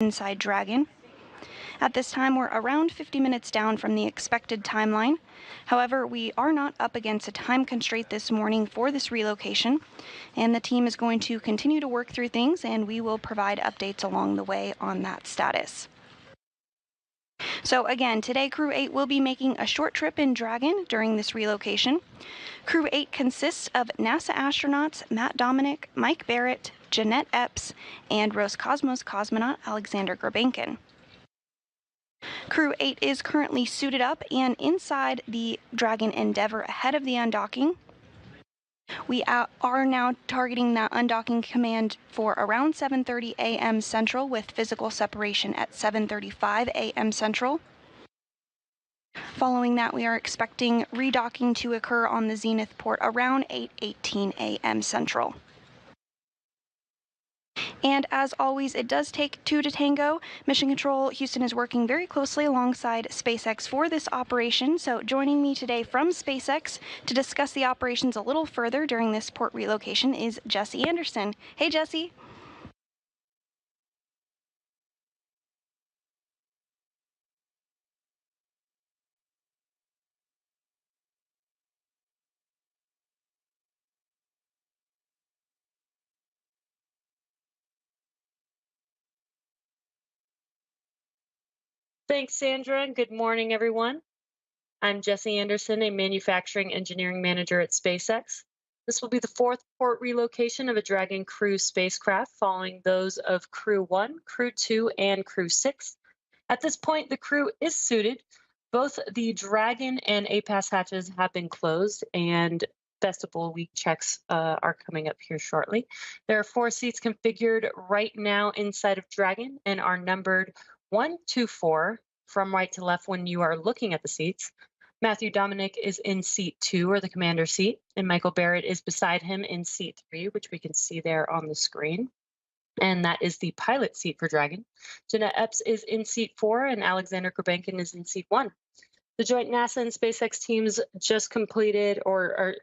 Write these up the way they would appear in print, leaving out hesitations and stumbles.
inside Dragon. At this time, we're around 50 minutes down from the expected timeline. However, we are not up against a time constraint this morning for this relocation, and the team is going to continue to work through things, and we will provide updates along the way on that status. So again, today Crew-8 will be making a short trip in Dragon during this relocation. Crew-8 consists of NASA astronauts Matt Dominic, Mike Barrett, Jeanette Epps, and Roscosmos cosmonaut Alexander Gurbankin. Crew-8 is currently suited up and inside the Dragon Endeavour ahead of the undocking. We are now targeting that undocking command for around 7:30 a.m. Central, with physical separation at 7:35 a.m. Central. Following that, we are expecting redocking to occur on the Zenith port around 8:18 a.m. Central. And as always, it does take two to tango. Mission Control Houston is working very closely alongside SpaceX for this operation. So joining me today from SpaceX to discuss the operations a little further during this port relocation is Jesse Anderson. Hey, Jesse. Thanks, Sandra, and good morning, everyone. I'm Jesse Anderson, a manufacturing engineering manager at SpaceX. This will be the fourth port relocation of a Dragon Crew spacecraft, following those of Crew-1, Crew-2, and Crew-6. At this point, the crew is suited. Both the Dragon and APAS hatches have been closed, and vestibule week checks are coming up here shortly. There are 4 seats configured right now inside of Dragon and are numbered 1, 2, 4 from right to left when you are looking at the seats. Matthew Dominic is in seat 2, or the commander seat, and Michael Barrett is beside him in seat 3, which we can see there on the screen. And that is the pilot seat for Dragon. Jeanette Epps is in seat 4, and Alexander Gurbankin is in seat 1. The joint NASA and SpaceX teams just completed, or are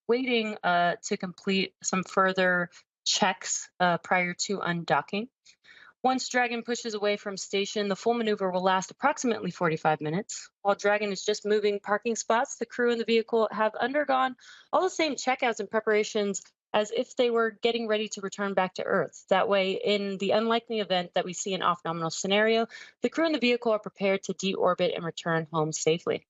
waiting to complete some further checks prior to undocking. Once Dragon pushes away from station, the full maneuver will last approximately 45 minutes. While Dragon is just moving parking spots, the crew and the vehicle have undergone all the same checkouts and preparations as if they were getting ready to return back to Earth. That way, in the unlikely event that we see an off-nominal scenario, the crew and the vehicle are prepared to deorbit and return home safely.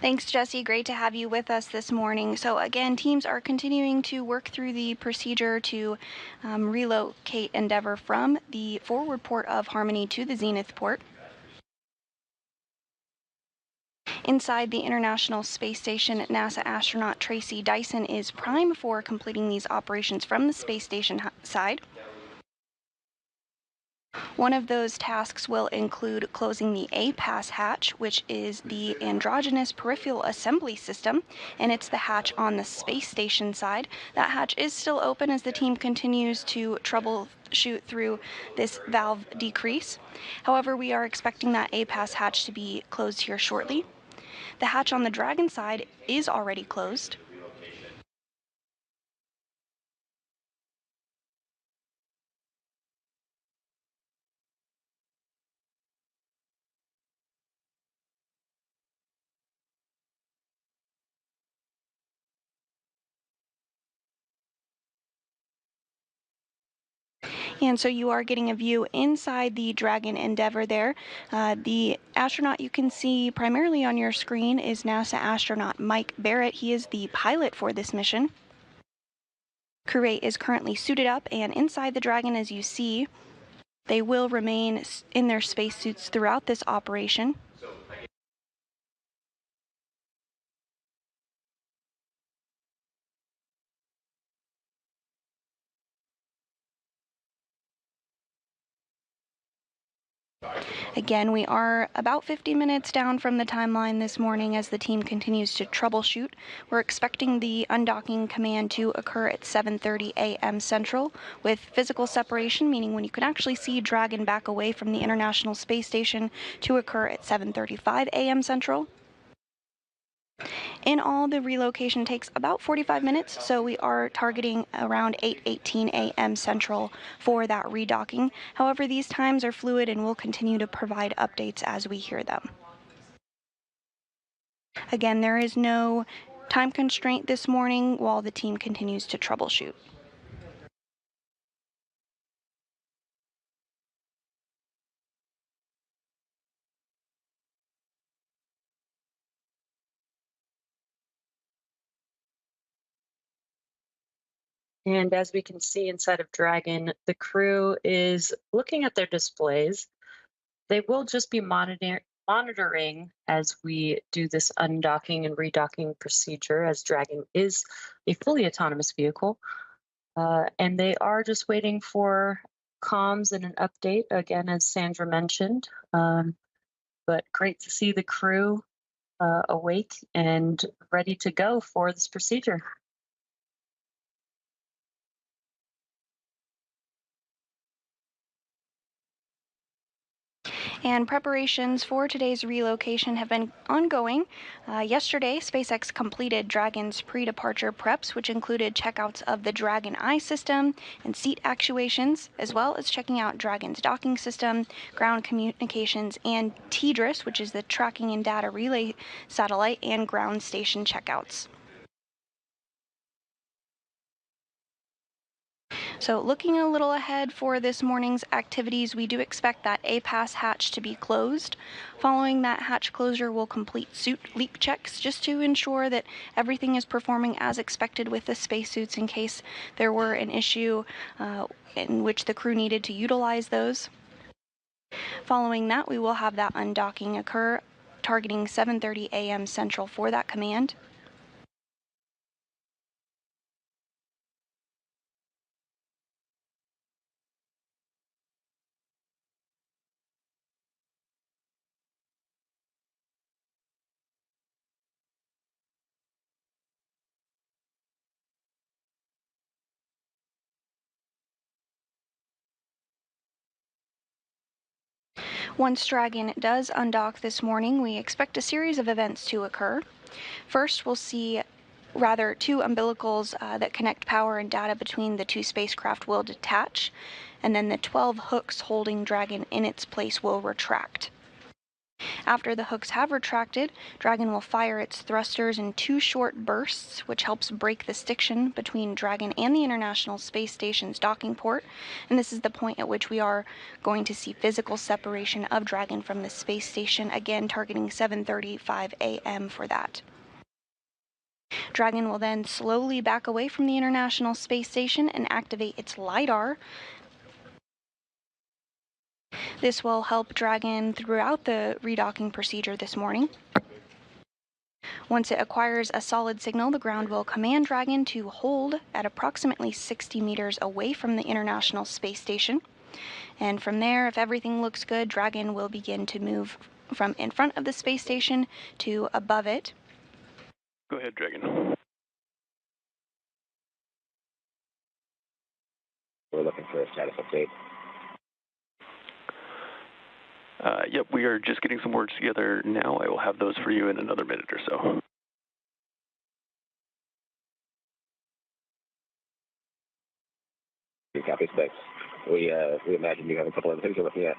Thanks, Jesse. Great to have you with us this morning. So again, teams are continuing to work through the procedure to relocate Endeavour from the forward port of Harmony to the Zenith port. Inside the International Space Station, NASA astronaut Tracy Dyson is prime for completing these operations from the space station side. One of those tasks will include closing the APAS hatch, which is the Androgynous Peripheral Assembly System, and it's the hatch on the space station side. That hatch is still open as the team continues to troubleshoot through this valve decrease. However, we are expecting that APAS hatch to be closed here shortly. The hatch on the Dragon side is already closed. And so you are getting a view inside the Dragon Endeavour there. The astronaut you can see primarily on your screen is NASA astronaut Mike Barrett. He is the pilot for this mission. Crew-8 is currently suited up, and inside the Dragon, as you see, they will remain in their spacesuits throughout this operation. Again, we are about 50 minutes down from the timeline this morning as the team continues to troubleshoot. We're expecting the undocking command to occur at 7:30 a.m. Central, with physical separation, meaning when you can actually see Dragon back away from the International Space Station, to occur at 7:35 a.m. Central. In all, the relocation takes about 45 minutes, so we are targeting around 8:18 a.m. Central for that redocking. However, these times are fluid and we'll continue to provide updates as we hear them. Again, there is no time constraint this morning while the team continues to troubleshoot. And as we can see inside of Dragon, the crew is looking at their displays. They will just be monitoring as we do this undocking and redocking procedure, as Dragon is a fully autonomous vehicle. And they are just waiting for comms and an update, again, as Sandra mentioned. But great to see the crew awake and ready to go for this procedure. And preparations for today's relocation have been ongoing. Yesterday, SpaceX completed Dragon's pre-departure preps, which included checkouts of the Dragon Eye system and seat actuations, as well as checking out Dragon's docking system, ground communications, and TDRS, which is the tracking and data relay satellite, and ground station checkouts. So looking a little ahead for this morning's activities, we do expect that APAS hatch to be closed. Following that hatch closure, we'll complete suit leak checks just to ensure that everything is performing as expected with the spacesuits in case there were an issue in which the crew needed to utilize those. Following that, we will have that undocking occur, targeting 7:30 a.m. Central for that command. Once Dragon does undock this morning, we expect a series of events to occur. First, we'll see two umbilicals that connect power and data between the two spacecraft will detach, and then the 12 hooks holding Dragon in its place will retract. After the hooks have retracted, Dragon will fire its thrusters in 2 short bursts, which helps break the stiction between Dragon and the International Space Station's docking port, and this is the point at which we are going to see physical separation of Dragon from the space station, again targeting 7:35 a.m. for that. Dragon will then slowly back away from the International Space Station and activate its LiDAR. This will help Dragon throughout the redocking procedure this morning. Once it acquires a solid signal, the ground will command Dragon to hold at approximately 60 meters away from the International Space Station. And from there, if everything looks good, Dragon will begin to move from in front of the space station to above it. Go ahead, Dragon. We're looking for a status update. Yep, we are just getting some words together now. I will have those for you in another minute or so. Copy, Specs. We imagine you have a couple of things you're looking at.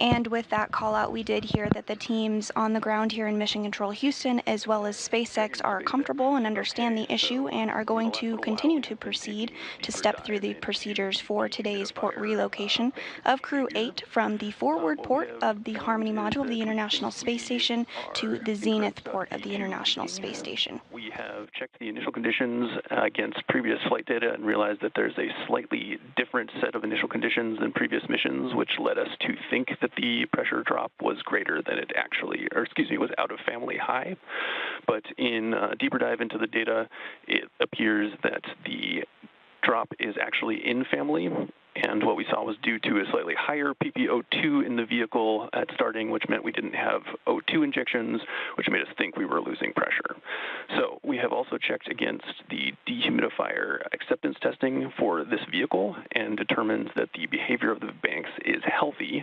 And with that call out, we did hear that the teams on the ground here in Mission Control Houston, as well as SpaceX, are comfortable and understand the issue and are going to continue to proceed to step through the procedures for today's port relocation of Crew-8 from the forward port of the Harmony module of the International Space Station to the Zenith port of the International Space Station. We have checked the initial conditions against previous flight data and realized that there's a slightly different set of initial conditions than previous missions, which led us to think that that the pressure drop was greater than it actually, or excuse me, was out of family high. But in a deeper dive into the data, it appears that the drop is actually in family, and what we saw was due to a slightly higher PPO2 in the vehicle at starting, which meant we didn't have O2 injections, which made us think we were losing pressure. So we have also checked against the dehumidifier acceptance testing for this vehicle and determines that the behavior of the banks is healthy.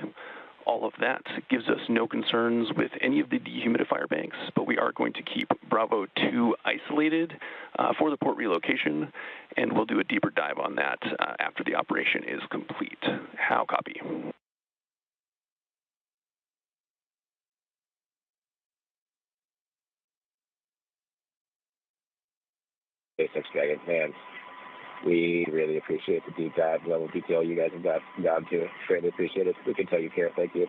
All of that gives us no concerns with any of the dehumidifier banks, but we are going to keep Bravo 2 isolated for the port relocation, and we'll do a deeper dive on that after the operation is complete. How copy? SpaceX Dragon, man, we really appreciate the deep dive level of detail you guys have gone to. Greatly appreciate it. We can tell you care. Thank you.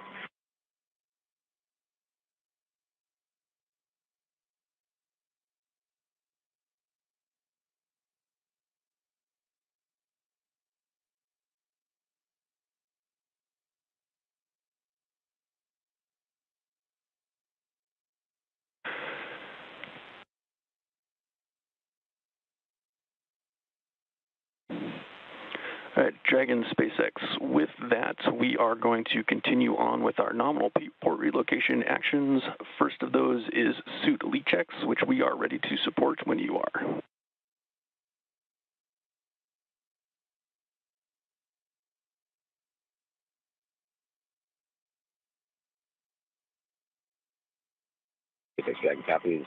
All right, Dragon SpaceX. With that, we are going to continue on with our nominal port relocation actions. First of those is suit leak checks, which we are ready to support when you are. SpaceX Dragon copies.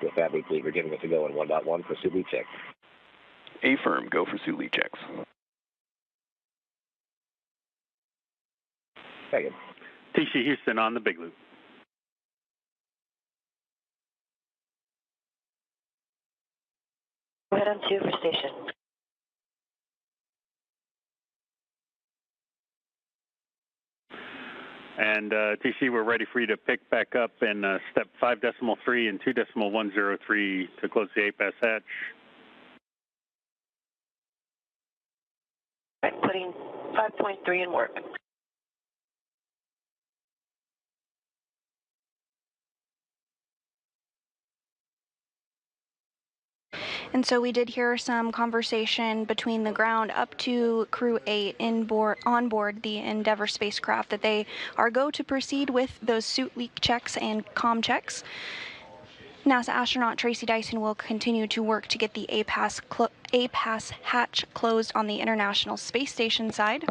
With that, we believe we're giving us a go in 1.1 for suit leak check. Affirm, go for suit leak checks. Dragon. TC Houston on the big loop. Go ahead on 2 for station. And TC, we're ready for you to pick back up in step 5.3 and 2.103 to close the APAS hatch. Right, putting 5.3 in work. And so we did hear some conversation between the ground up to Crew-8 on board the Endeavour spacecraft that they are go to proceed with those suit leak checks and comm checks. NASA astronaut Tracy Dyson will continue to work to get the APAS hatch closed on the International Space Station side.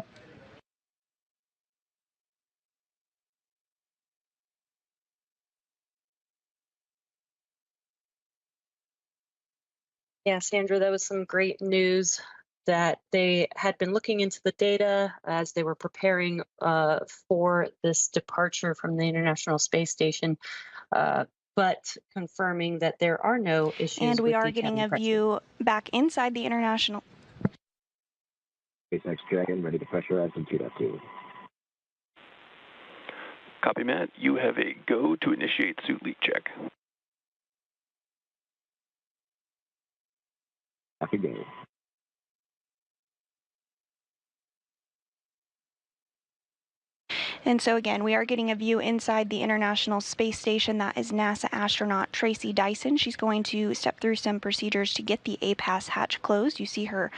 Yeah, Sandra, that was some great news that they had been looking into the data as they were preparing for this departure from the International Space Station, but confirming that there are no issues. And we with are the getting cabin a pressure. view back inside the International. SpaceX Dragon ready to pressurize in 2.2. Copy, Matt. You have a go to initiate suit leak check. Copy, go. And so again, we are getting a view inside the International Space Station. That is NASA astronaut Tracy Dyson. She's going to step through some procedures to get the APAS hatch closed. You see her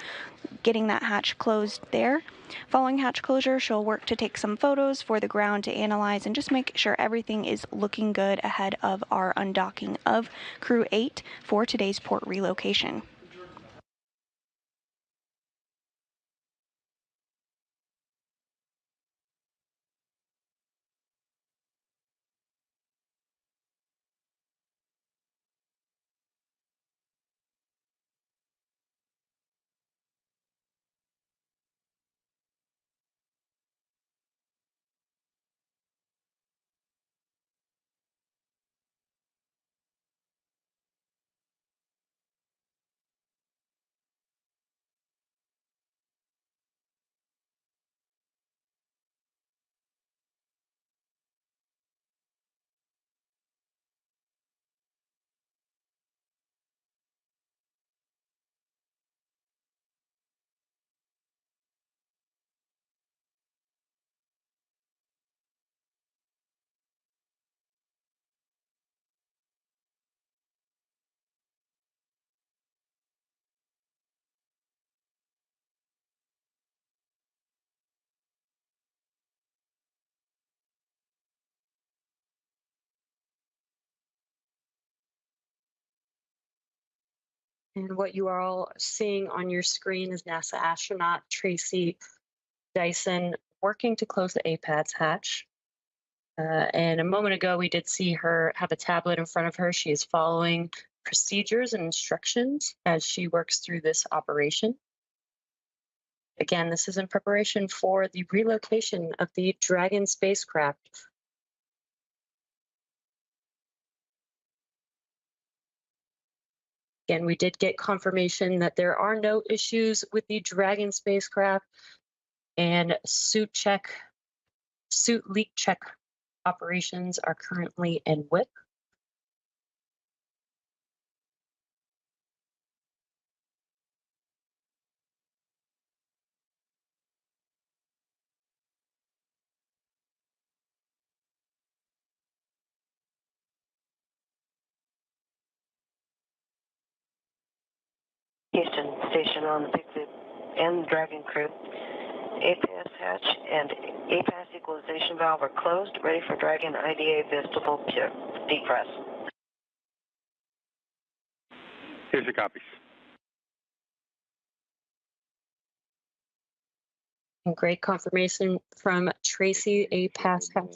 getting that hatch closed there. Following hatch closure, she'll work to take some photos for the ground to analyze and just make sure everything is looking good ahead of our undocking of Crew-8 for today's port relocation. And what you are all seeing on your screen is NASA astronaut Tracy Dyson working to close the APADS hatch. And a moment ago, we did see her have a tablet in front of her. She is following procedures and instructions as she works through this operation. Again, this is in preparation for the relocation of the Dragon spacecraft. Again, we did get confirmation that there are no issues with the Dragon spacecraft, and suit leak check operations are currently in WIP. Houston, station on the Big Loop and Dragon Crew. APS hatch and APAS equalization valve are closed, ready for Dragon IDA vestibule depress. Here's your copies. And great confirmation from Tracy, APAS hatch.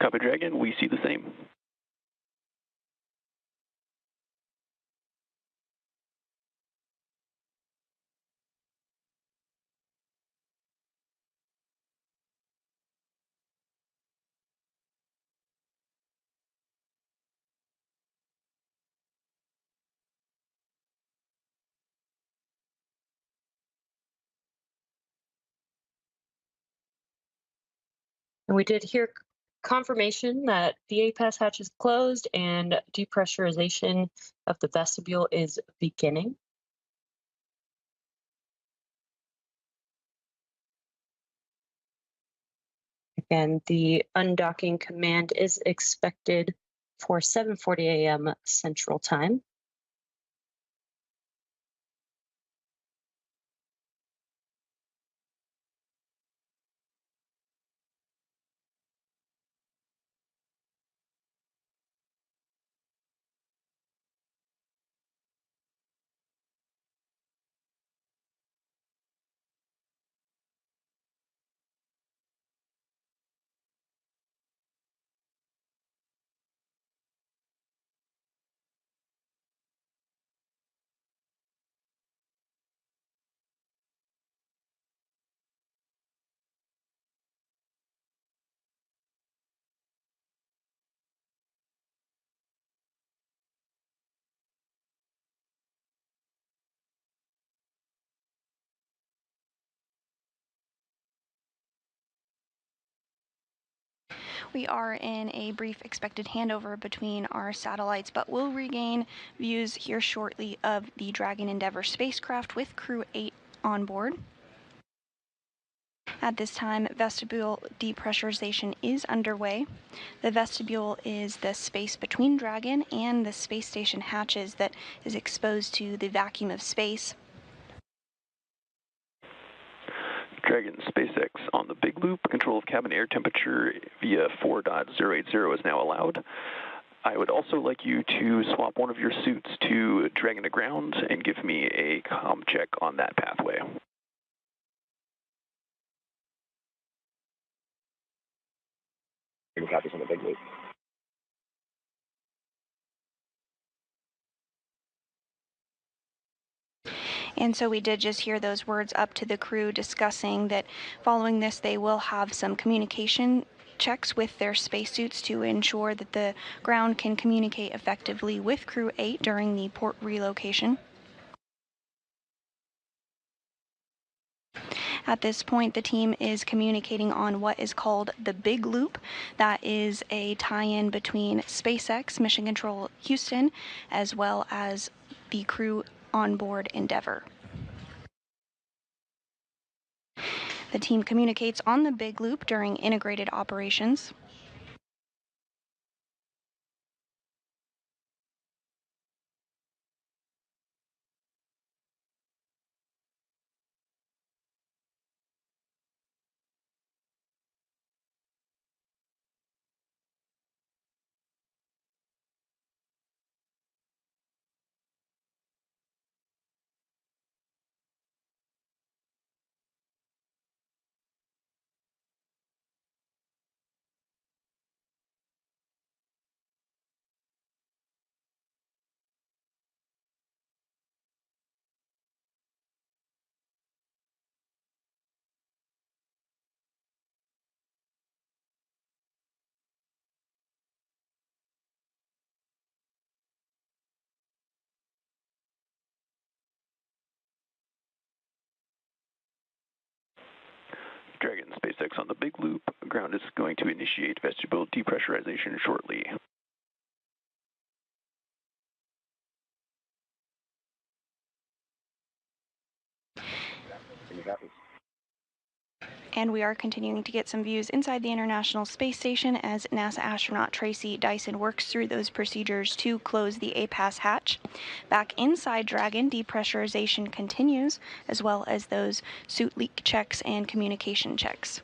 Copy, Dragon. We see the same. And we did hear confirmation that the APAS hatch is closed and depressurization of the vestibule is beginning. Again, the undocking command is expected for 7:40 a.m. Central Time. We are in a brief expected handover between our satellites, but we'll regain views here shortly of the Dragon Endeavour spacecraft with Crew-8 on board. At this time, vestibule depressurization is underway. The vestibule is the space between Dragon and the space station hatches that is exposed to the vacuum of space. Dragon SpaceX on the Big Loop. Control of cabin air temperature via 4.080 is now allowed. I would also like you to swap one of your suits to Dragon to ground and give me a comm check on that pathway. Copies on the Big Loop. And so we did just hear those words up to the crew discussing that following this they will have some communication checks with their spacesuits to ensure that the ground can communicate effectively with Crew-8 during the port relocation. At this point, the team is communicating on what is called the Big Loop. That is a tie-in between SpaceX, Mission Control Houston, as well as the crew on board Endeavour. The team communicates on the Big Loop during integrated operations. Dragon SpaceX on the big loop. Ground is going to initiate vestibule depressurization shortly. And we are continuing to get some views inside the International Space Station as NASA astronaut Tracy Dyson works through those procedures to close the APAS hatch. Back inside Dragon, depressurization continues, as well as those suit leak checks and communication checks.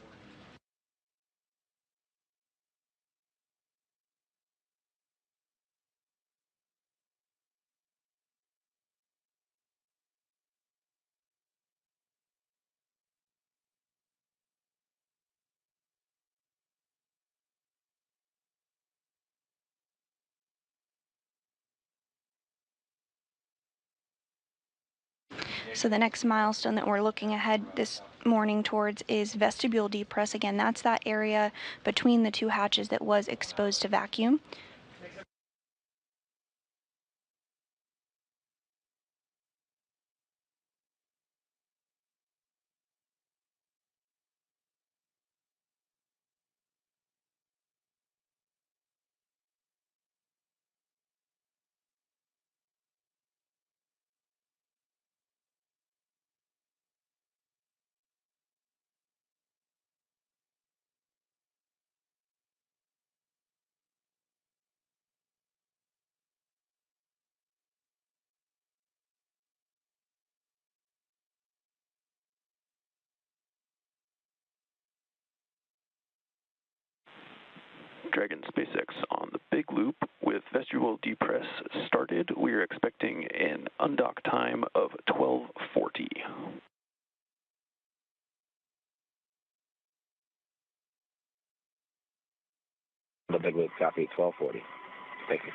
So the next milestone that we're looking ahead this morning towards is vestibule depress. Again, that's that area between the two hatches that was exposed to vacuum. Dragon SpaceX on the big loop with vestibule depress started. We are expecting an undock time of 12:40. The big loop, copy, 1240. Thank you.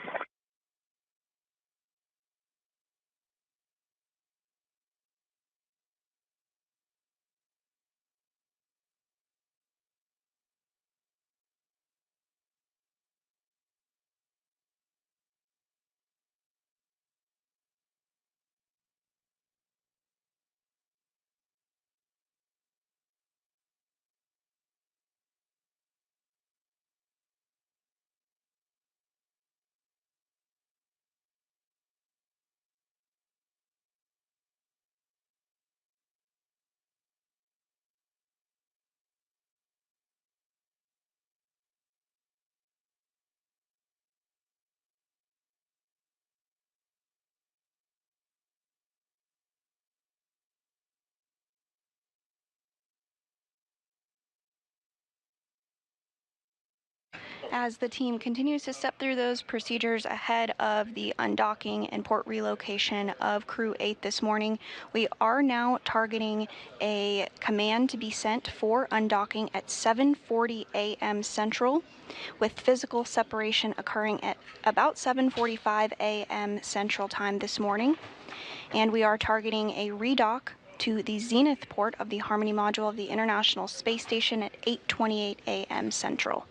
As the team continues to step through those procedures ahead of the undocking and port relocation of Crew-8 this morning, we are now targeting a command to be sent for undocking at 7:40 a.m. Central, with physical separation occurring at about 7:45 a.m. Central Time this morning. And we are targeting a redock to the Zenith port of the Harmony module of the International Space Station at 8:28 a.m. Central.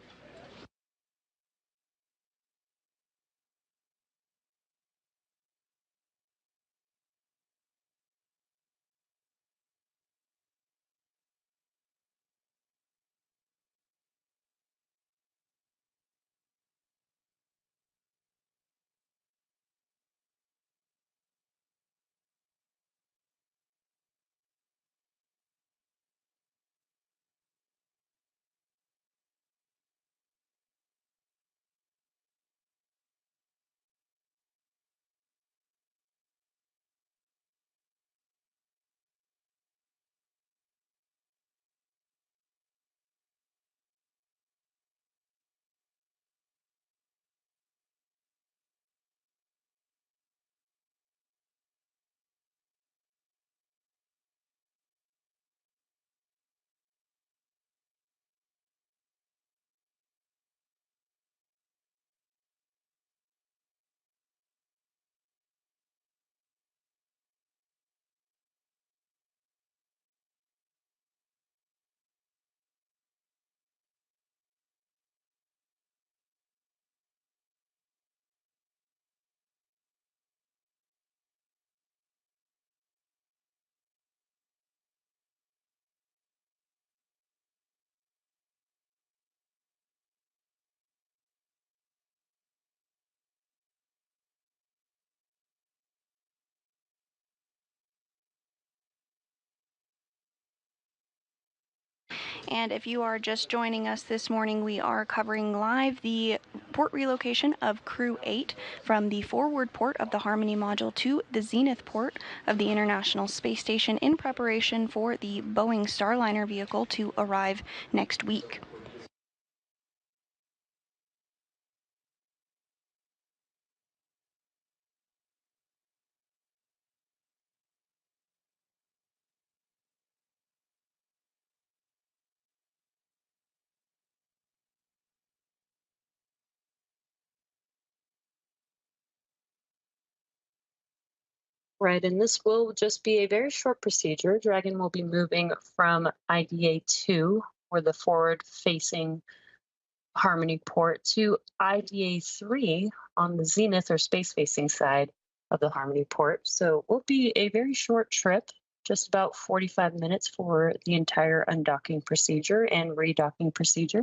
And if you are just joining us this morning, we are covering live the port relocation of Crew-8 from the forward port of the Harmony module to the Zenith port of the International Space Station in preparation for the Boeing Starliner vehicle to arrive next week. Right, and this will just be a very short procedure. Dragon will be moving from IDA 2, or the forward-facing Harmony port, to IDA 3 on the Zenith or space-facing side of the Harmony port. So it will be a very short trip, just about 45 minutes for the entire undocking procedure and redocking procedure.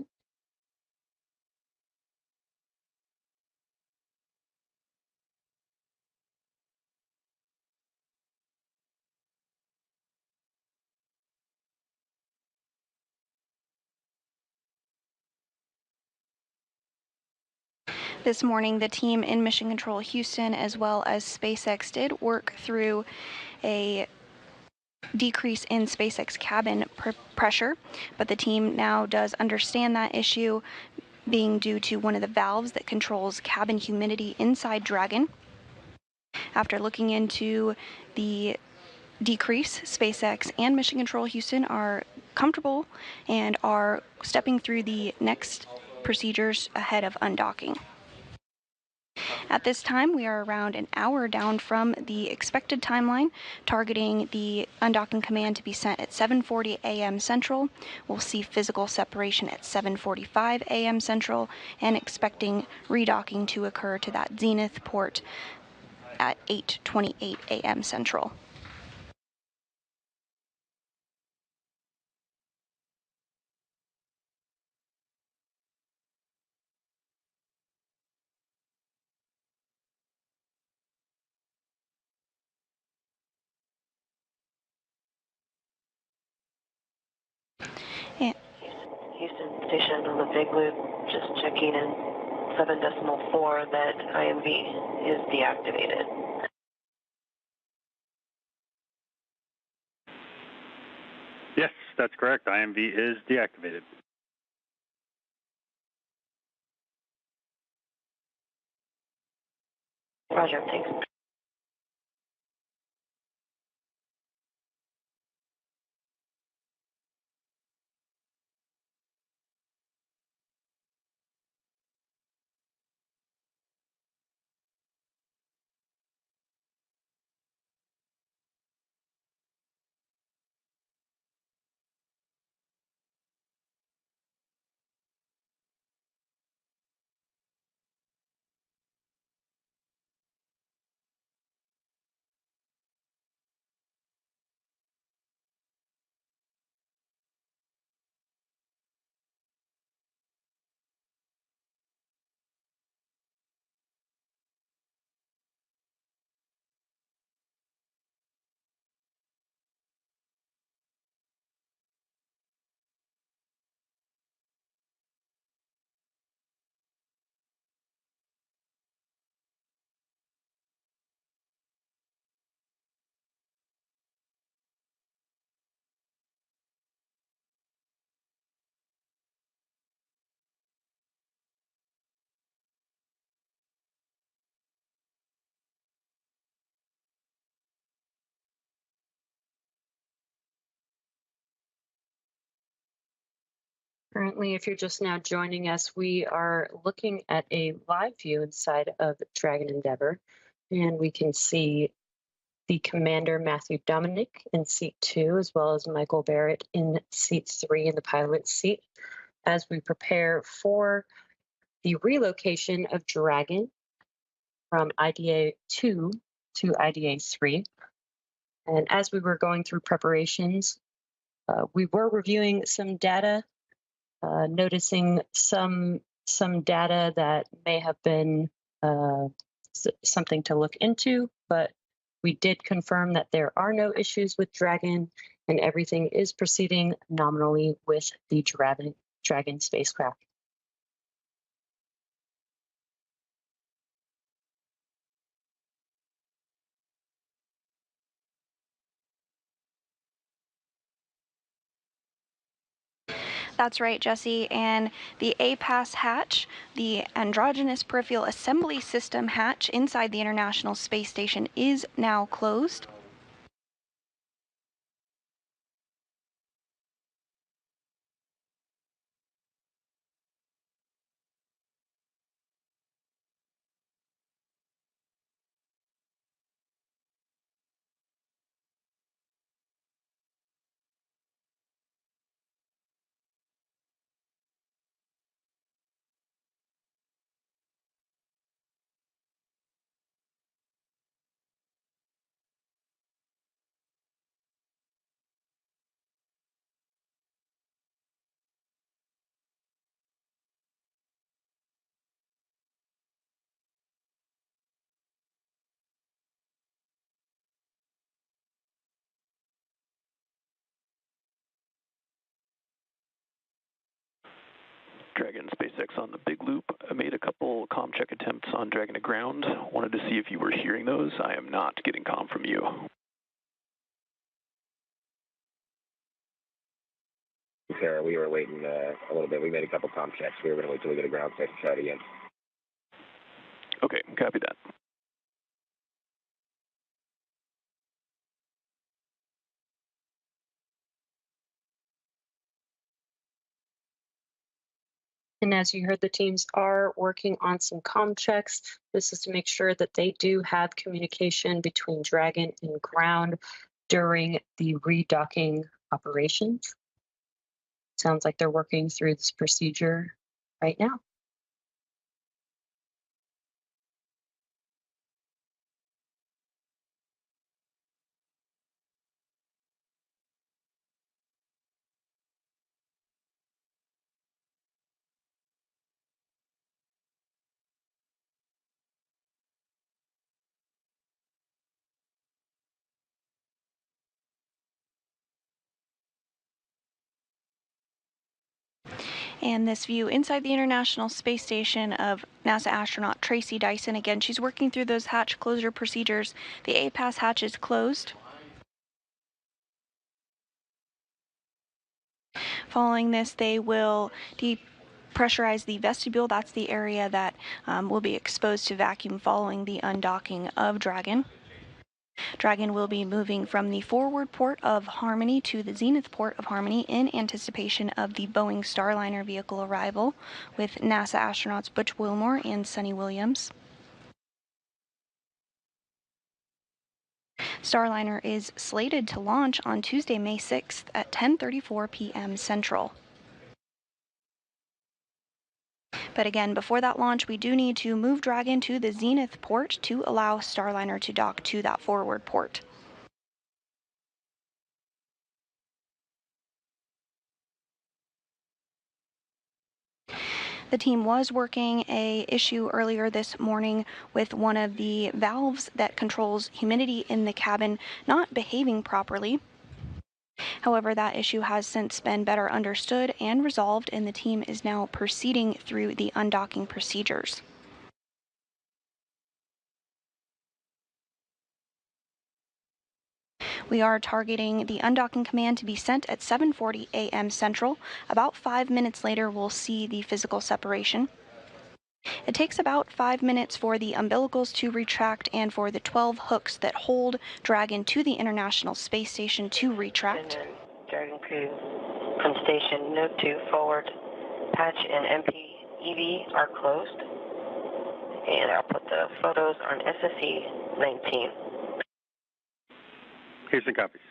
This morning, the team in Mission Control Houston, as well as SpaceX, did work through a decrease in SpaceX cabin pressure, but the team now does understand that issue being due to one of the valves that controls cabin humidity inside Dragon. After looking into the decrease, SpaceX and Mission Control Houston are comfortable and are stepping through the next procedures ahead of undocking. At this time, we are around an hour down from the expected timeline, targeting the undocking command to be sent at 7:40 a.m. Central. We'll see physical separation at 7:45 a.m. Central, and expecting redocking to occur to that Zenith port at 8:28 a.m. Central. Houston Station on the big loop, just checking in 7.4 that IMV is deactivated. Yes, that's correct. IMV is deactivated. Roger, thanks. Currently, if you're just now joining us, we are looking at a live view inside of Dragon Endeavour, and we can see the commander, Matthew Dominic, in seat 2, as well as Michael Barrett in seat 3 in the pilot seat, as we prepare for the relocation of Dragon from IDA 2 to IDA 3. And as we were going through preparations, we were reviewing some data, noticing some data that may have been something to look into, but we did confirm that there are no issues with Dragon, and everything is proceeding nominally with the Dragon spacecraft. That's right, Jesse. And the APAS hatch, the Androgynous Peripheral Assembly System hatch inside the International Space Station, is now closed. Dragon SpaceX on the big loop. I made a couple comm check attempts on Dragon to ground. Wanted to see if you were hearing those. I am not getting comm from you. Sarah, we were waiting a little bit. We made a couple comm checks. We were going to wait till we get a ground check to try it again. Okay, copy that. And as you heard, the teams are working on some comm checks. This is to make sure that they do have communication between Dragon and ground during the redocking operations. Sounds like they're working through this procedure right now. And this view inside the International Space Station of NASA astronaut Tracy Dyson. Again, she's working through those hatch closure procedures. The APAS hatch is closed. Following this, they will depressurize the vestibule. That's the area that will be exposed to vacuum following the undocking of Dragon. Dragon will be moving from the forward port of Harmony to the Zenith port of Harmony in anticipation of the Boeing Starliner vehicle arrival with NASA astronauts Butch Wilmore and Sunny Williams. Starliner is slated to launch on Tuesday, May 6th at 10:34 p.m. Central. But again, before that launch, we do need to move Dragon to the Zenith port to allow Starliner to dock to that forward port. The team was working a issue earlier this morning with one of the valves that controls humidity in the cabin not behaving properly. However, that issue has since been better understood and resolved, and the team is now proceeding through the undocking procedures. We are targeting the undocking command to be sent at 7:40 a.m. Central. About 5 minutes later, we'll see the physical separation. It takes about 5 minutes for the umbilicals to retract and for the 12 hooks that hold Dragon to the International Space Station to retract. Dragon Crew from station, note to forward patch and MPEV are closed. And I'll put the photos on SSE 19. Here's the copies.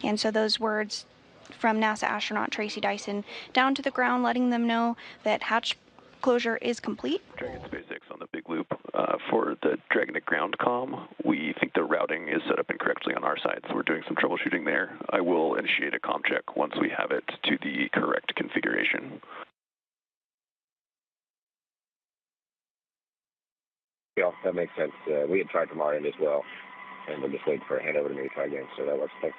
And so those words from NASA astronaut Tracy Dyson down to the ground, letting them know that hatch closure is complete. Dragon SpaceX on the big loop. For the Dragon to ground comm, we think the routing is set up incorrectly on our side, so we're doing some troubleshooting there. I will initiate a comm check once we have it to the correct configuration. Yeah, that makes sense. We had tried from our end as well, and we're just waiting for a handover to maybe try again, so that works. Thanks.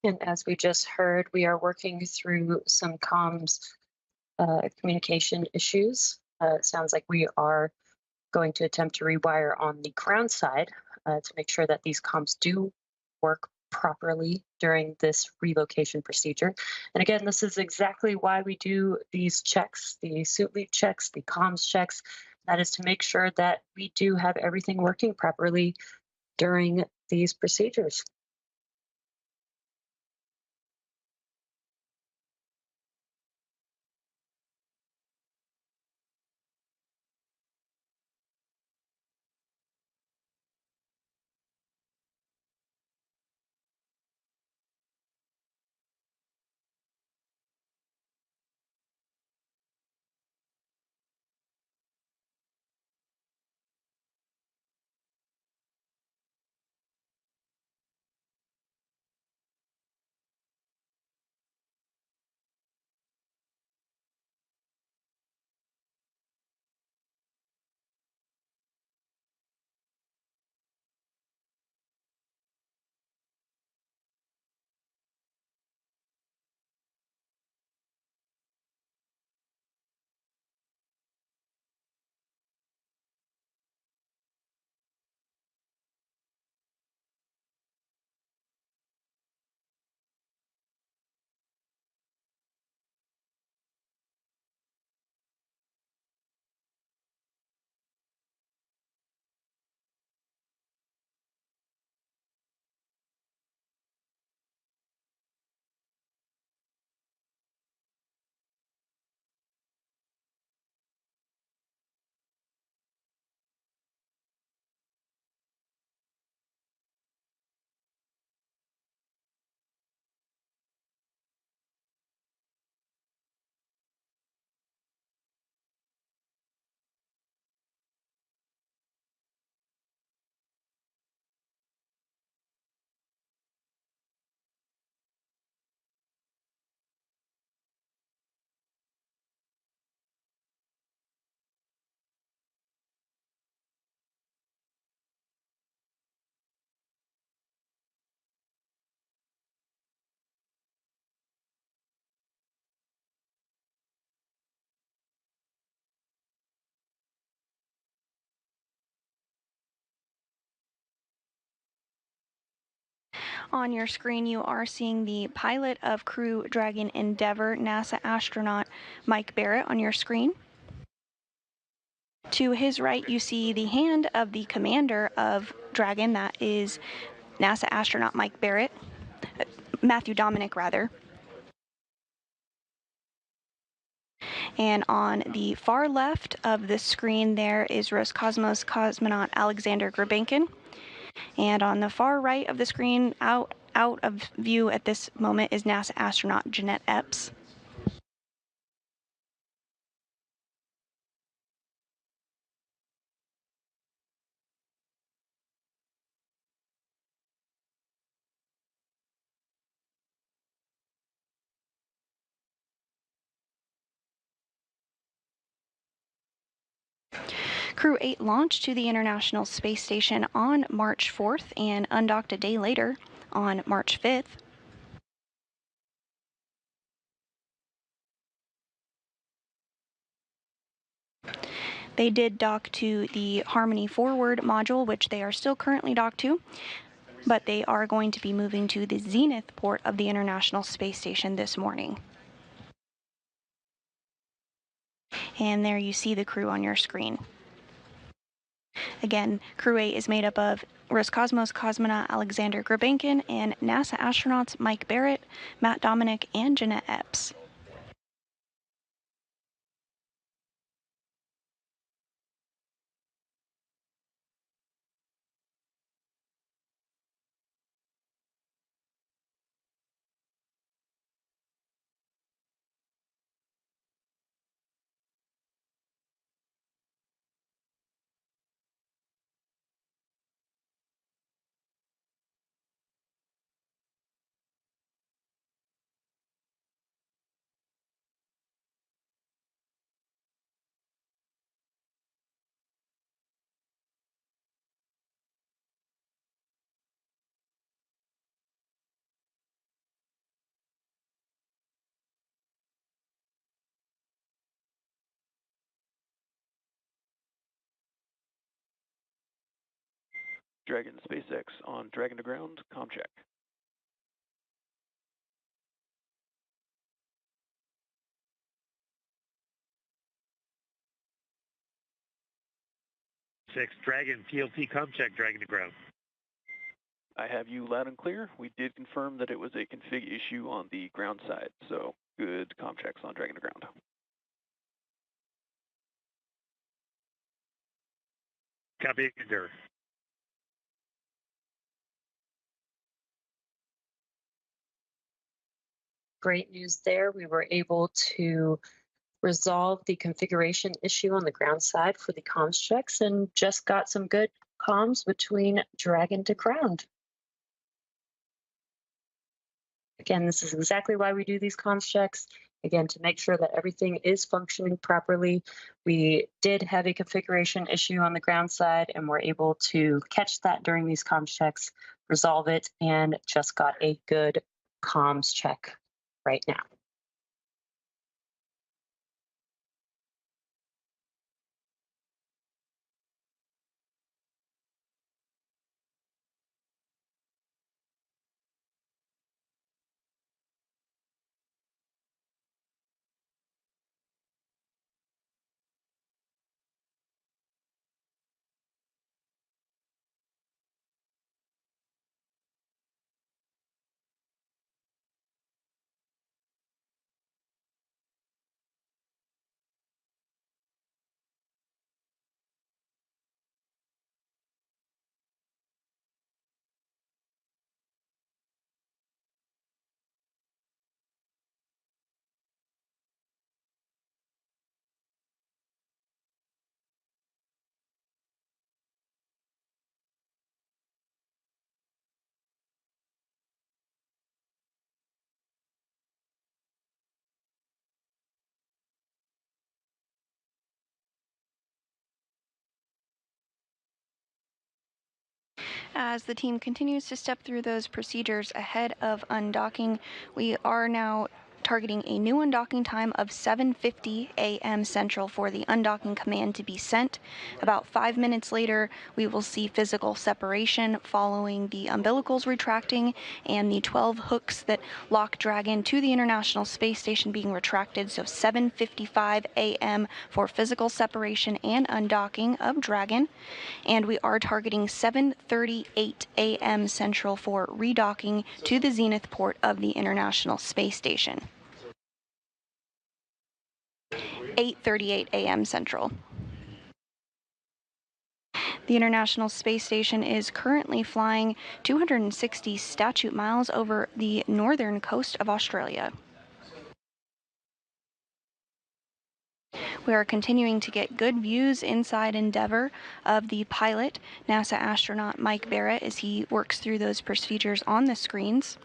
And as we just heard, we are working through some comms communication issues. It sounds like we are going to attempt to rewire on the ground side to make sure that these comms do work properly during this relocation procedure. And again, this is exactly why we do these checks, the suit lead checks, the comms checks. That is to make sure that we do have everything working properly during these procedures. On your screen, you are seeing the pilot of Crew Dragon Endeavour, NASA astronaut Mike Barrett on your screen. To his right, you see the hand of the commander of Dragon, that is NASA astronaut Mike Barrett, Matthew Dominic rather. And on the far left of the screen there is Roscosmos cosmonaut Alexander Gurbankin. And on the far right of the screen, out of view at this moment, is NASA astronaut Jeanette Epps. Crew-8 launched to the International Space Station on March 4th and undocked a day later on March 5th. They did dock to the Harmony Forward module, which they are still currently docked to, but they are going to be moving to the Zenith port of the International Space Station this morning. And there you see the crew on your screen. Again, Crew-8 is made up of Roscosmos cosmonaut Alexander Gurbankin and NASA astronauts Mike Barrett, Matt Dominic, and Jeanette Epps. Dragon SpaceX on Dragon to ground, comm check. Dragon, PLT comm check, Dragon to ground. I have you loud and clear. We did confirm that it was a config issue on the ground side, so good comm checks on Dragon to ground. Copy, sir. Great news there. We were able to resolve the configuration issue on the ground side for the comms checks and just got some good comms between Dragon to ground. Again, this is exactly why we do these comms checks. Again, to make sure that everything is functioning properly. We did have a configuration issue on the ground side and we're able to catch that during these comms checks, resolve it, and just got a good comms check right now. As the team continues to step through those procedures ahead of undocking, we are now targeting a new undocking time of 7:50 a.m. Central for the undocking command to be sent. About 5 minutes later, we will see physical separation following the umbilicals retracting and the 12 hooks that lock Dragon to the International Space Station being retracted. So 7:55 a.m. for physical separation and undocking of Dragon. And we are targeting 7:38 a.m. Central for redocking to the Zenith port of the International Space Station. 8:38 a.m. Central. The International Space Station is currently flying 260 statute miles over the northern coast of Australia. We are continuing to get good views inside Endeavour of the pilot, NASA astronaut Mike Barrett, as he works through those procedures on the screens.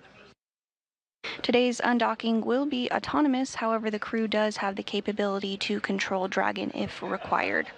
Today's undocking will be autonomous, however, the crew does have the capability to control Dragon if required.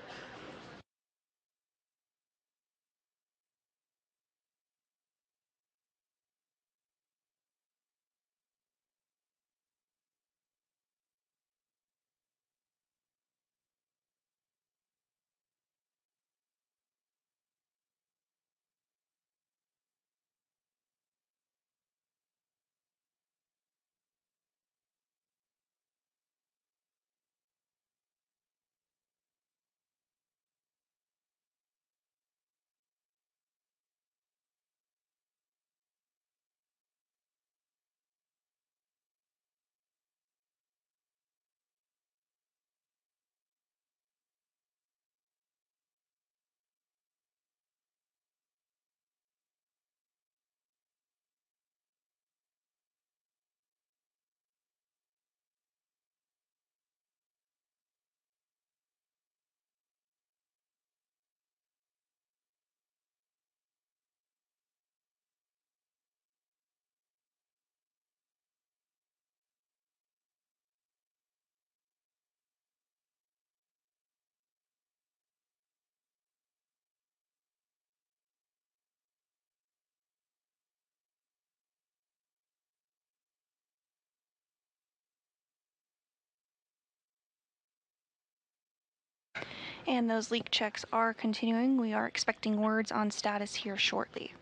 And those leak checks are continuing. We are expecting words on status here shortly.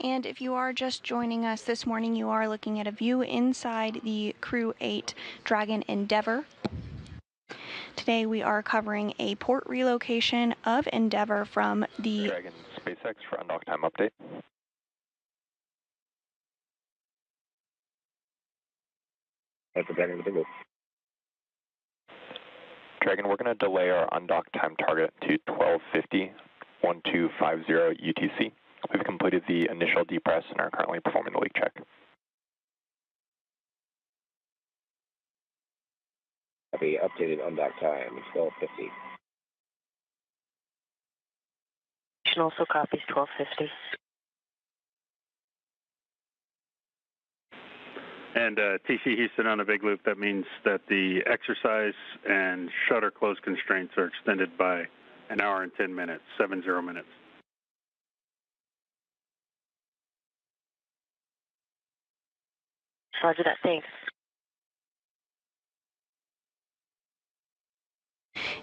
And if you are just joining us this morning, you are looking at a view inside the Crew-8 Dragon Endeavour. Today we are covering a port relocation of Endeavour from the Dragon SpaceX for undock time update. That's the Dragon with the Dragon, we're going to delay our undock time target to 1250, 1250 UTC. We've completed the initial depress and are currently performing the leak check. Copy, updated undock time, 1250. Also copies 1250. And TC Houston on a big loop, that means that the exercise and shutter close constraints are extended by an hour and 10 minutes, 70 minutes. Roger that, thanks.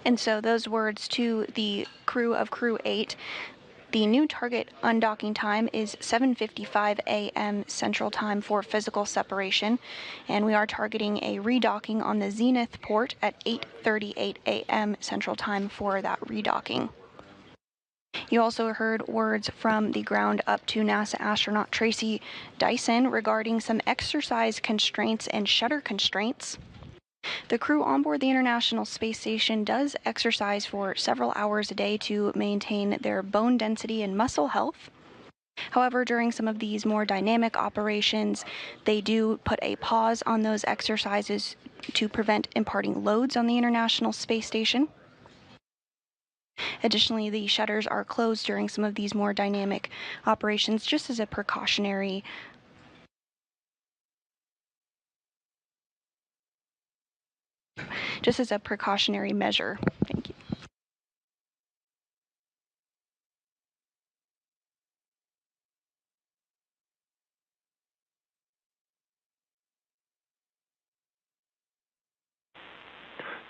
And so those words to the crew of Crew-8. The new target undocking time is 7:55 a.m. Central Time for physical separation, and we are targeting a redocking on the Zenith port at 8:38 a.m. Central Time for that redocking. You also heard words from the ground up to NASA astronaut Tracy Dyson regarding some exercise constraints and shutter constraints. The crew on board the International Space Station does exercise for several hours a day to maintain their bone density and muscle health. However, during some of these more dynamic operations, they do put a pause on those exercises to prevent imparting loads on the International Space Station. Additionally, the shutters are closed during some of these more dynamic operations just as a precautionary measure. Thank you.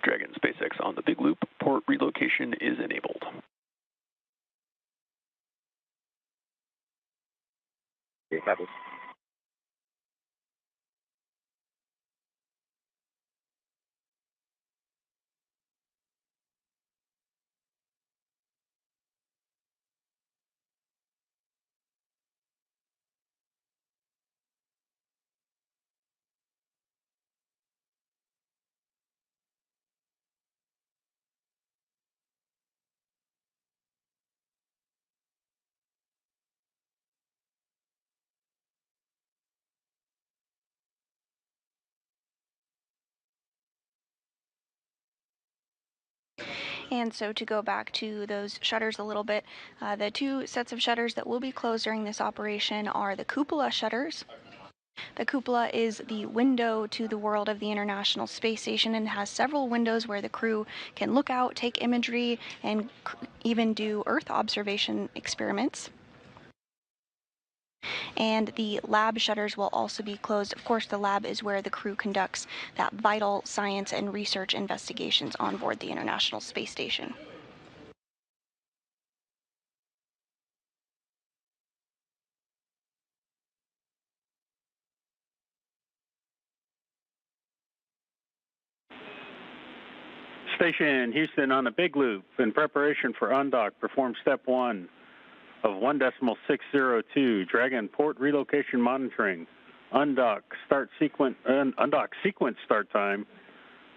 Dragon SpaceX on the big loop. Port relocation is enabled. Copy. And so to go back to those shutters a little bit, the two sets of shutters that will be closed during this operation are the cupola shutters. The cupola is the window to the world of the International Space Station and has several windows where the crew can look out, take imagery, and even do Earth observation experiments. And the lab shutters will also be closed. Of course, the lab is where the crew conducts that vital science and research investigations on board the International Space Station. Station Houston on a big loop in preparation for undock. Perform step 1 of 1.602 Dragon port relocation monitoring. Undock sequence start time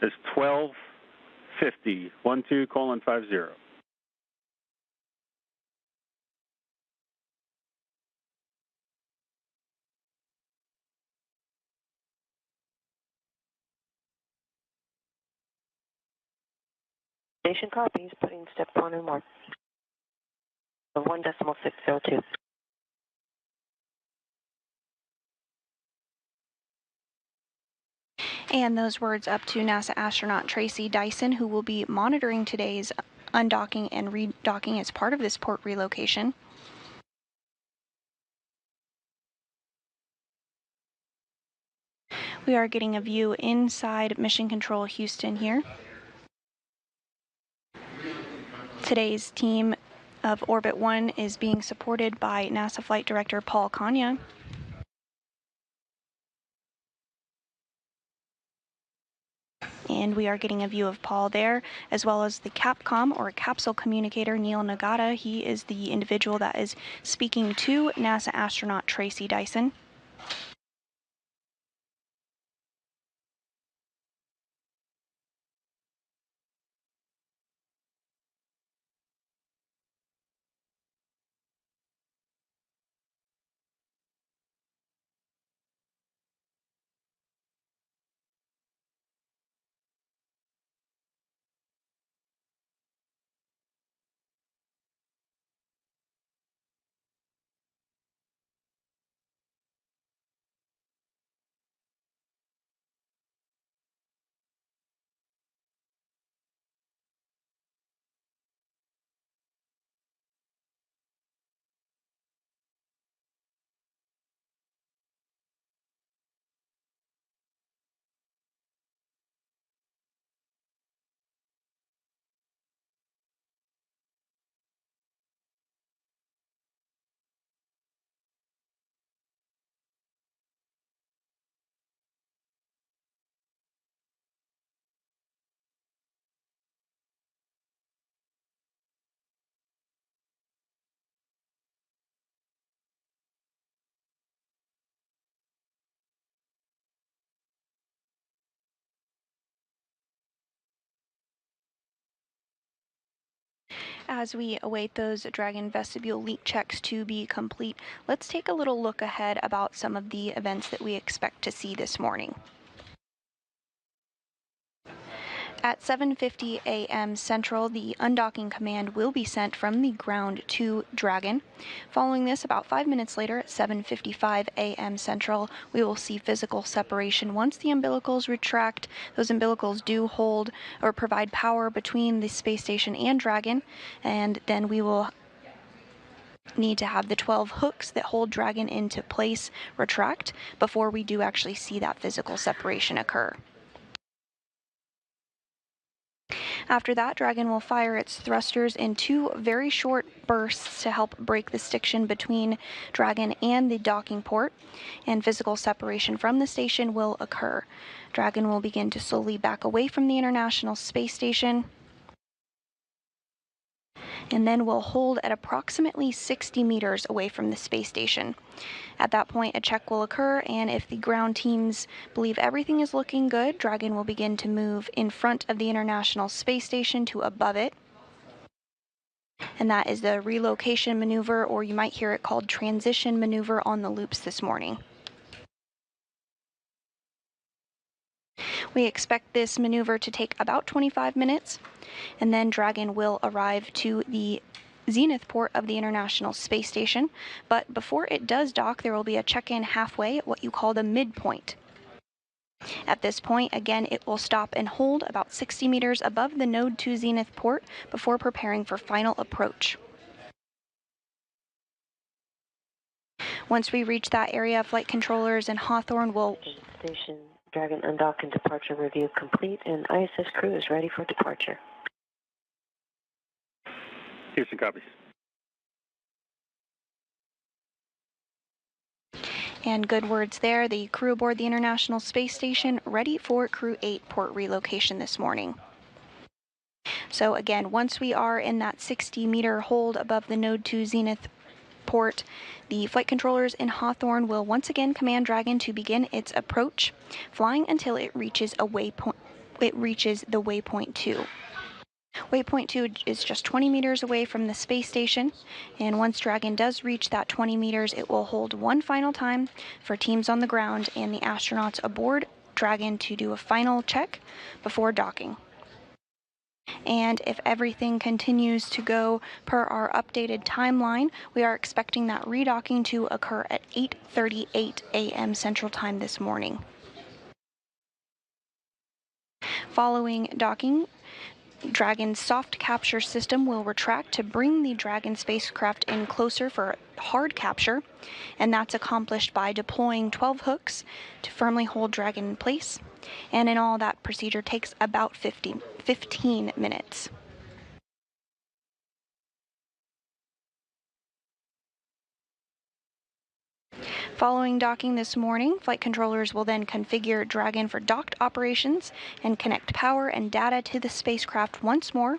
is 12:50 12:50. Station copies, putting step 1 and mark. 1.602. And those words up to NASA astronaut Tracy Dyson, who will be monitoring today's undocking and redocking as part of this port relocation. We are getting a view inside Mission Control Houston here. Today's team of Orbit 1 is being supported by NASA Flight Director Paul Kanya. And we are getting a view of Paul there, as well as the Capcom, or capsule communicator, Neil Nagata. He is the individual that is speaking to NASA astronaut Tracy Dyson. As we await those Dragon vestibule leak checks to be complete, let's take a little look ahead about some of the events that we expect to see this morning. At 7:50 a.m. Central, the undocking command will be sent from the ground to Dragon. Following this, about 5 minutes later at 7:55 a.m. Central, we will see physical separation. Once the umbilicals retract, those umbilicals do hold or provide power between the space station and Dragon, and then we will need to have the 12 hooks that hold Dragon into place retract before we do actually see that physical separation occur. After that, Dragon will fire its thrusters in 2 very short bursts to help break the stiction between Dragon and the docking port, and physical separation from the station will occur. Dragon will begin to slowly back away from the International Space Station, and then will hold at approximately 60 meters away from the space station. At that point, a check will occur, and if the ground teams believe everything is looking good, Dragon will begin to move in front of the International Space Station to above it. And that is the relocation maneuver, or you might hear it called transition maneuver on the loops this morning. We expect this maneuver to take about 25 minutes, and then Dragon will arrive to the Zenith port of the International Space Station, but before it does dock, there will be a check-in halfway at what you call the midpoint. At this point, again, it will stop and hold about 60 meters above the Node 2 Zenith port before preparing for final approach. Once we reach that area, flight controllers and Hawthorne will... Station Dragon undock and departure review complete, and ISS crew is ready for departure. Houston copies. And good words there. The crew aboard the International Space Station ready for Crew-8 port relocation this morning. So again, once we are in that 60-meter hold above the Node 2 Zenith port, the flight controllers in Hawthorne will once again command Dragon to begin its approach, flying until it reaches a waypoint. It reaches the waypoint 2. Waypoint 2 is just 20 meters away from the space station, and once Dragon does reach that 20 meters, it will hold one final time for teams on the ground and the astronauts aboard Dragon to do a final check before docking. And if everything continues to go per our updated timeline, we are expecting that redocking to occur at 8:38 a.m. Central Time this morning. Following docking, Dragon's soft capture system will retract to bring the Dragon spacecraft in closer for hard capture, and that's accomplished by deploying 12 hooks to firmly hold Dragon in place, and in all that procedure takes about 15 minutes. Following docking this morning, flight controllers will then configure Dragon for docked operations and connect power and data to the spacecraft once more,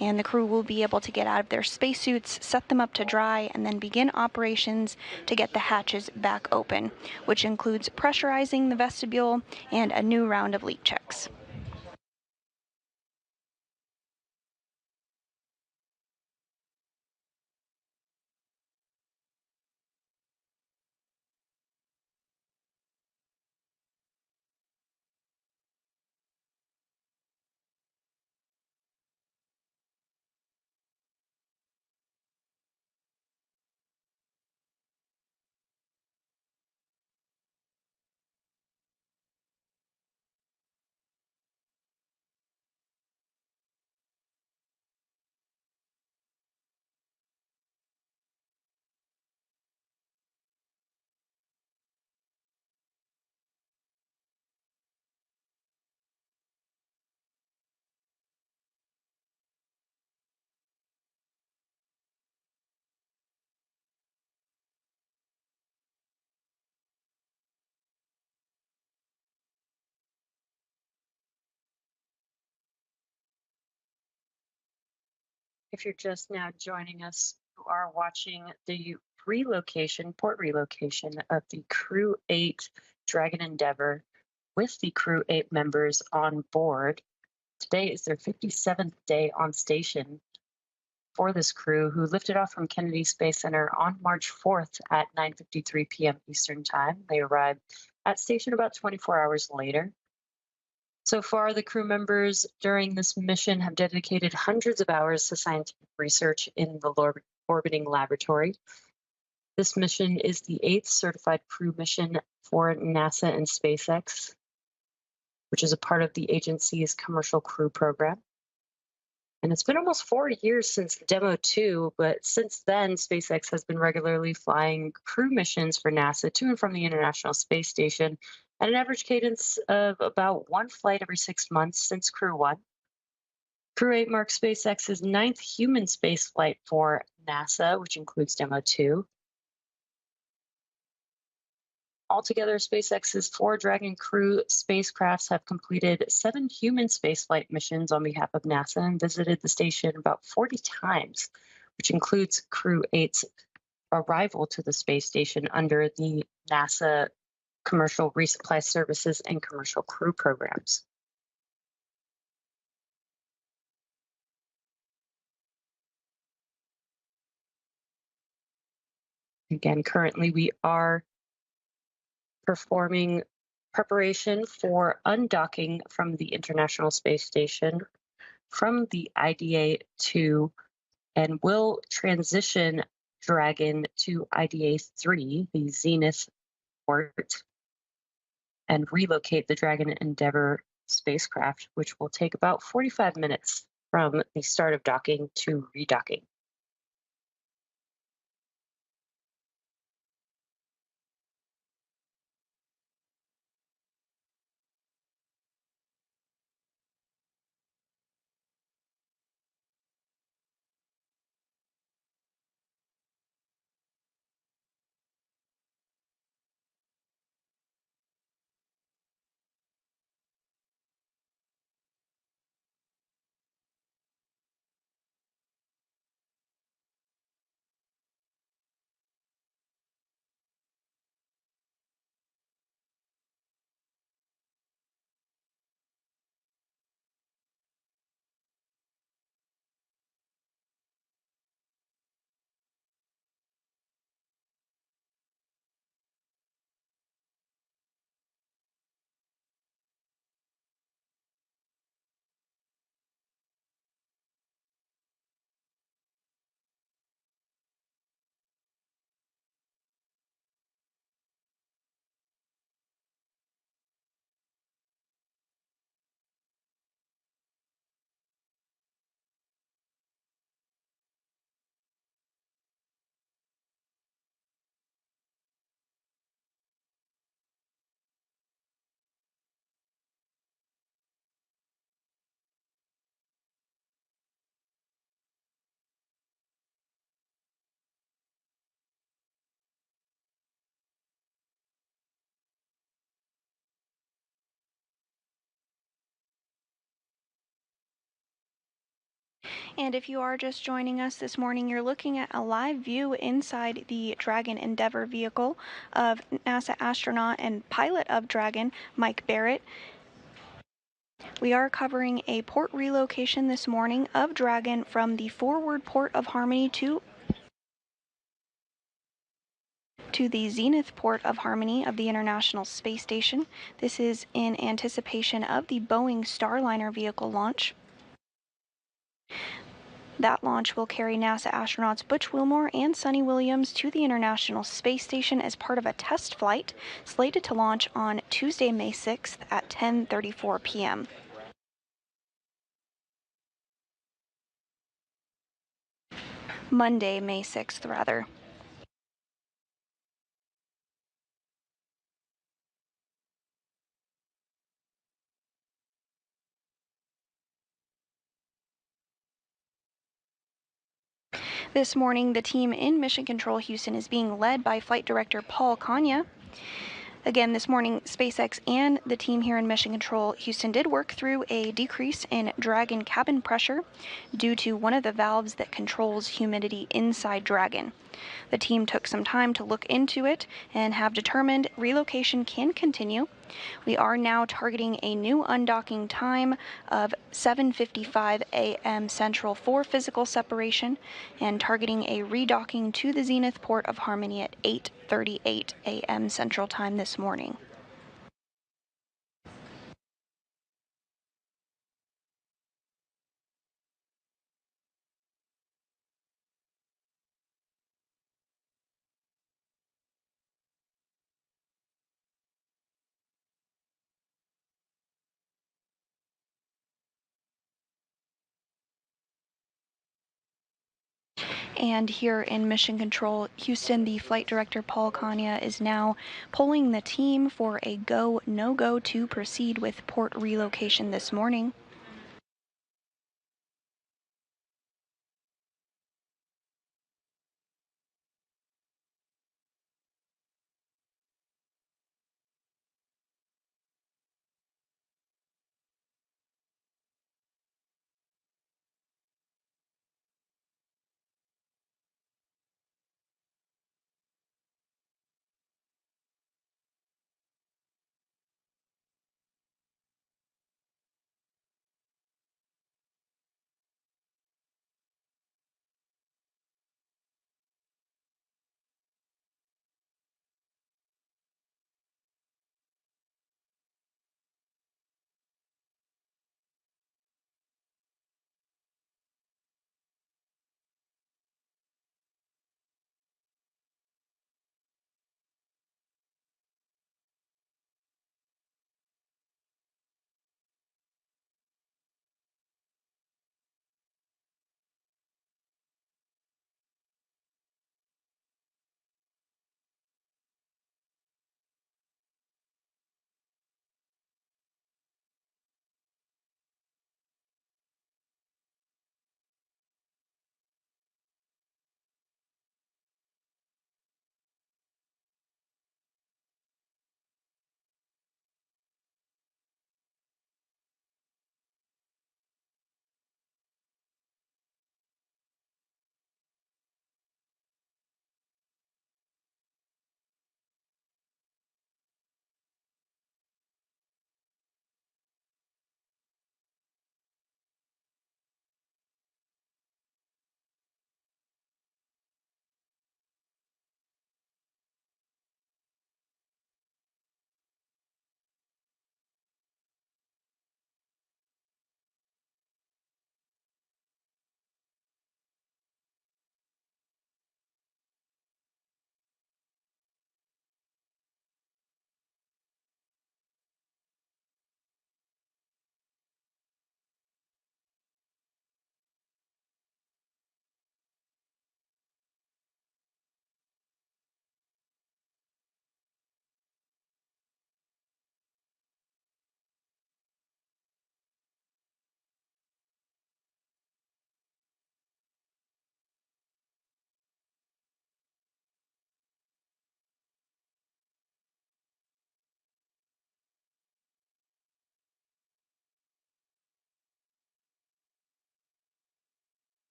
and the crew will be able to get out of their spacesuits, set them up to dry, and then begin operations to get the hatches back open, which includes pressurizing the vestibule and a new round of leak checks. If you're just now joining us, you are watching the port relocation of the Crew-8 Dragon Endeavour with the Crew-8 members on board. Today is their 57th day on station for this crew, who lifted off from Kennedy Space Center on March 4th at 9:53 p.m. Eastern Time. They arrived at station about 24 hours later. So far, the crew members during this mission have dedicated hundreds of hours to scientific research in the orbiting laboratory. This mission is the 8th certified crew mission for NASA and SpaceX, which is a part of the agency's commercial crew program. And it's been almost 4 years since Demo 2, but since then, SpaceX has been regularly flying crew missions for NASA to and from the International Space Station at an average cadence of about one flight every 6 months since Crew 1. Crew-8 marks SpaceX's 9th human spaceflight for NASA, which includes Demo 2. Altogether, SpaceX's 4 Dragon Crew spacecrafts have completed 7 human spaceflight missions on behalf of NASA and visited the station about 40 times, which includes Crew-8's arrival to the space station under the NASA Commercial Resupply Services and Commercial Crew programs. Again, currently we are performing preparation for undocking from the International Space Station from the IDA-2 and will transition Dragon to IDA-3, the Zenith port, and relocate the Dragon Endeavour spacecraft, which will take about 45 minutes from the start of docking to redocking. And if you are just joining us this morning, you're looking at a live view inside the Dragon Endeavour vehicle of NASA astronaut and pilot of Dragon, Mike Barrett. We are covering a port relocation this morning of Dragon from the forward port of Harmony to the Zenith port of Harmony of the International Space Station. This is in anticipation of the Boeing Starliner vehicle launch. That launch will carry NASA astronauts Butch Wilmore and Suni Williams to the International Space Station as part of a test flight slated to launch on Tuesday, May 6th at 10:34 p.m. Monday, May 6th, rather. This morning, the team in Mission Control Houston is being led by Flight Director Paul Kanya. Again, this morning, SpaceX and the team here in Mission Control Houston did work through a decrease in Dragon cabin pressure due to one of the valves that controls humidity inside Dragon. The team took some time to look into it and have determined relocation can continue. We are now targeting a new undocking time of 7:55 a.m. Central for physical separation and targeting a redocking to the Zenith port of Harmony at 8:38 a.m. Central Time this morning. And here in Mission Control Houston, the flight director Paul Kanya is now polling the team for a go, no-go to proceed with port relocation this morning.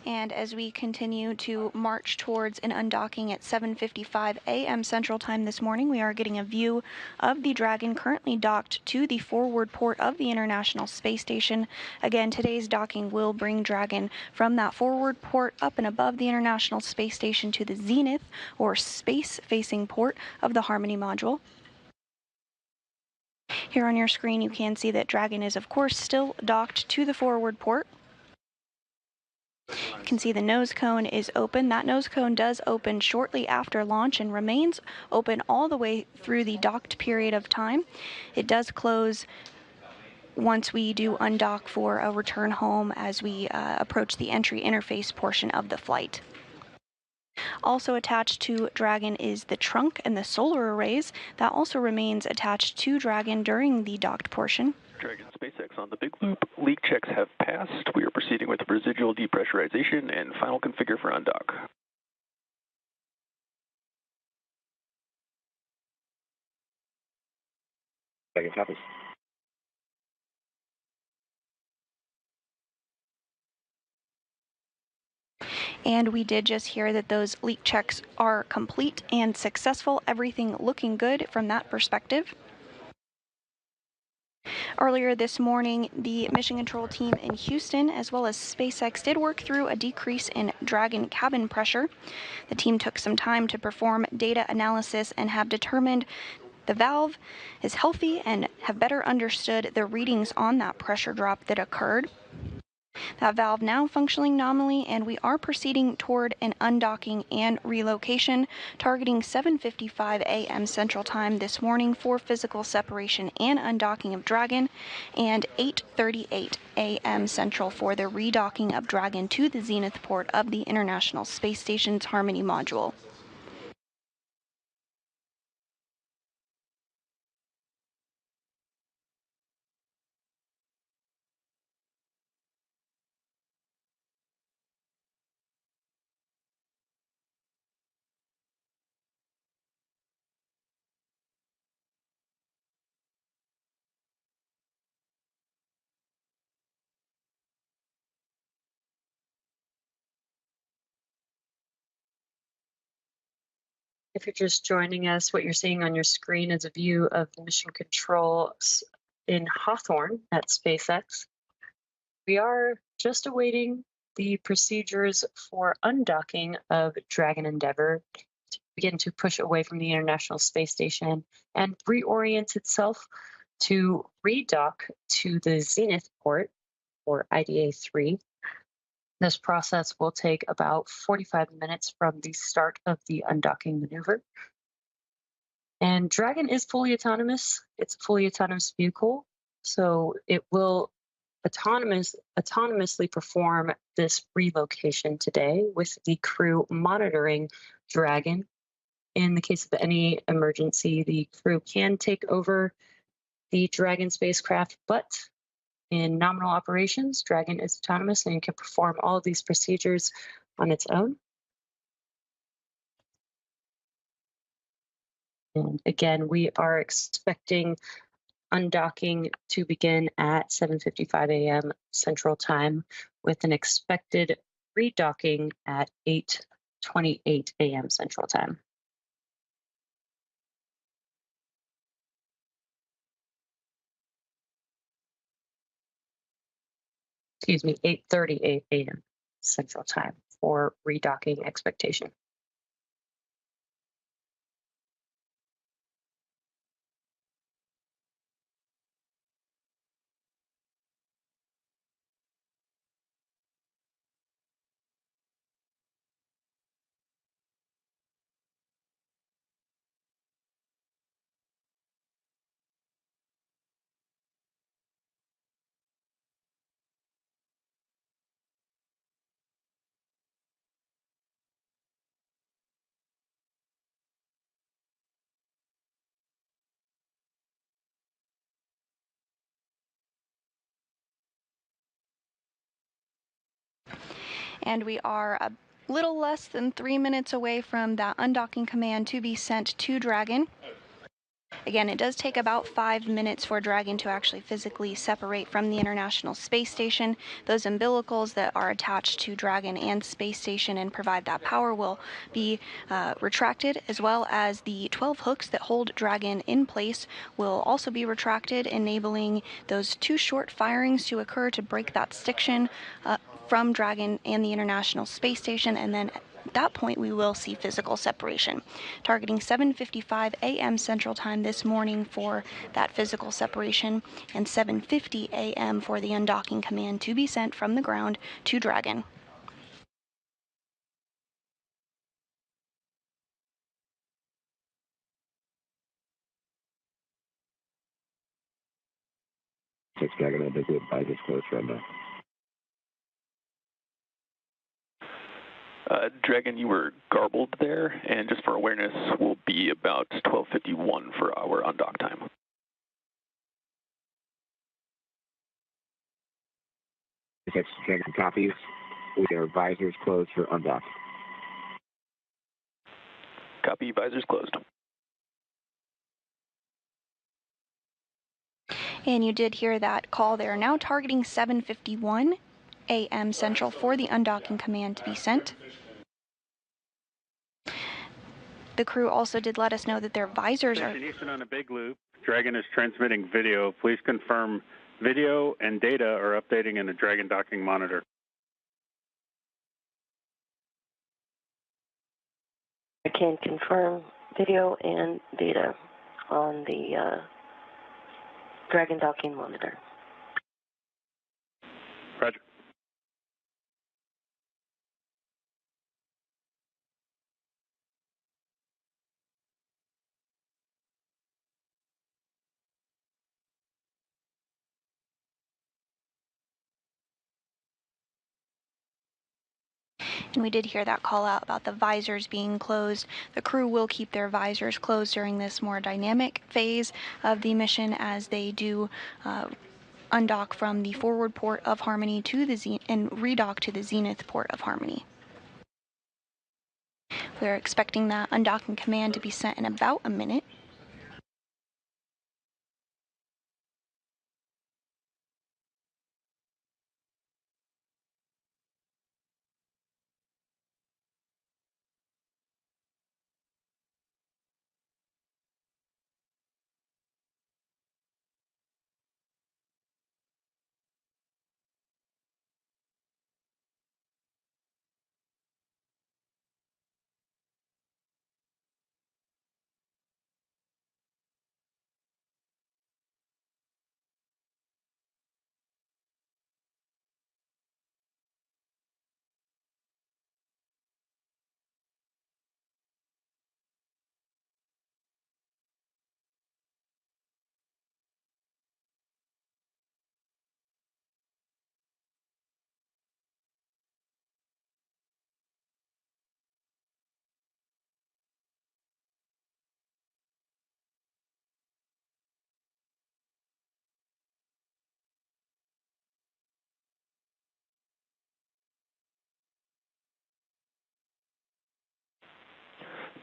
And as we continue to march towards an undocking at 7:55 a.m. Central Time this morning, we are getting a view of the Dragon currently docked to the forward port of the International Space Station. Again, today's docking will bring Dragon from that forward port up and above the International Space Station to the Zenith, or space-facing port of the Harmony module. Here on your screen, you can see that Dragon is, of course, still docked to the forward port. You can see the nose cone is open. That nose cone does open shortly after launch and remains open all the way through the docked period of time. It does close once we do undock for a return home as we approach the entry interface portion of the flight. Also attached to Dragon is the trunk and the solar arrays. That also remains attached to Dragon during the docked portion. Dragon SpaceX on the big loop. Leak checks have passed. We are proceeding with residual depressurization and final configure for undock. Dragon copies. And we did just hear that those leak checks are complete and successful. Everything looking good from that perspective. Earlier this morning, the mission control team in Houston, as well as SpaceX, did work through a decrease in Dragon cabin pressure. The team took some time to perform data analysis and have determined the valve is healthy and have better understood the readings on that pressure drop that occurred. That valve now functioning nominally, and we are proceeding toward an undocking and relocation, targeting 7:55 a.m. Central Time this morning for physical separation and undocking of Dragon, and 8:38 a.m. Central for the redocking of Dragon to the Zenith port of the International Space Station's Harmony module. If you're just joining us, what you're seeing on your screen is a view of the mission control in Hawthorne at SpaceX. We are just awaiting the procedures for undocking of Dragon Endeavour to begin to push away from the International Space Station and reorient itself to redock to the Zenith port, or IDA-3. This process will take about 45 minutes from the start of the undocking maneuver. And Dragon is fully autonomous. It's a fully autonomous vehicle, so it will autonomously perform this relocation today, with the crew monitoring Dragon. In the case of any emergency, the crew can take over the Dragon spacecraft, but in nominal operations, Dragon is autonomous and can perform all of these procedures on its own. And again, we are expecting undocking to begin at 7:55 a.m. Central Time, with an expected redocking at 8:28 a.m. Central Time. Excuse me, 8:38 a.m. Central Time for redocking expectation. And we are a little less than 3 minutes away from that undocking command to be sent to Dragon. Again, it does take about 5 minutes for Dragon to actually physically separate from the International Space Station. Those umbilicals that are attached to Dragon and Space Station and provide that power will be retracted, as well as the 12 hooks that hold Dragon in place will also be retracted, enabling those 2 short firings to occur to break that stiction from Dragon and the International Space Station, and then at that point we will see physical separation. Targeting 7:55 a.m. Central Time this morning for that physical separation, and 7:50 a.m. for the undocking command to be sent from the ground to Dragon. SpaceX Dragon and the advisors closed right now. Dragon, you were garbled there, and just for awareness, will be about 12:51 for our undock time. SpaceX Dragon copies. We are visors closed for undock. Copy, visors closed. And you did hear that call there. Now targeting 7:51 a.m. Central for the undocking command to be sent. The crew also did let us know that their visors are... Houston on a big loop. Dragon is transmitting video. Please confirm video and data are updating in the Dragon docking monitor. I can confirm video and data on the Dragon docking monitor. Roger. And we did hear that call out about the visors being closed. The crew will keep their visors closed during this more dynamic phase of the mission as they do undock from the forward port of Harmony to the and redock to the Zenith port of Harmony. We're expecting that undocking command to be sent in about a minute.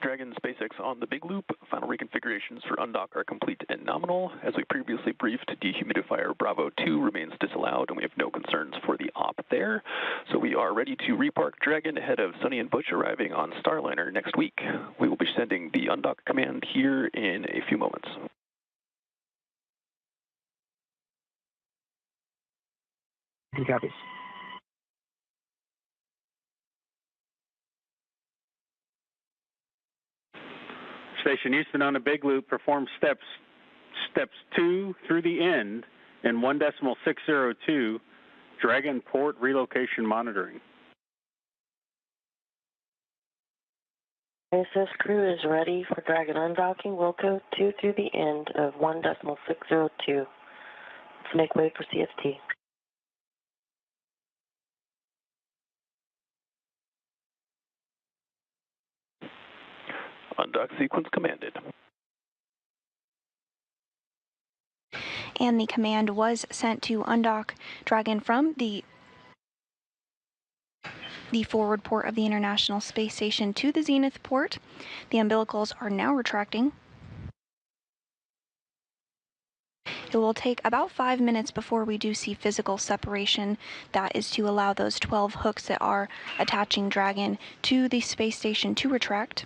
Dragon SpaceX on the big loop. Final reconfigurations for undock are complete and nominal. As we previously briefed, dehumidifier Bravo 2 remains disallowed, and we have no concerns for the op there. So we are ready to repark Dragon ahead of Sonny and Butch arriving on Starliner next week. We will be sending the undock command here in a few moments. Copies. Station Houston on a big loop. Perform steps 2 through the end in 1.602 Dragon port relocation monitoring. SpaceX Crew is ready for Dragon undocking. We'll go 2 through the end of 1.602. Let's make way for CST. Undock sequence commanded. And the command was sent to undock Dragon from the forward port of the International Space Station to the Zenith port. The umbilicals are now retracting. It will take about 5 minutes before we do see physical separation. That is to allow those 12 hooks that are attaching Dragon to the space station to retract.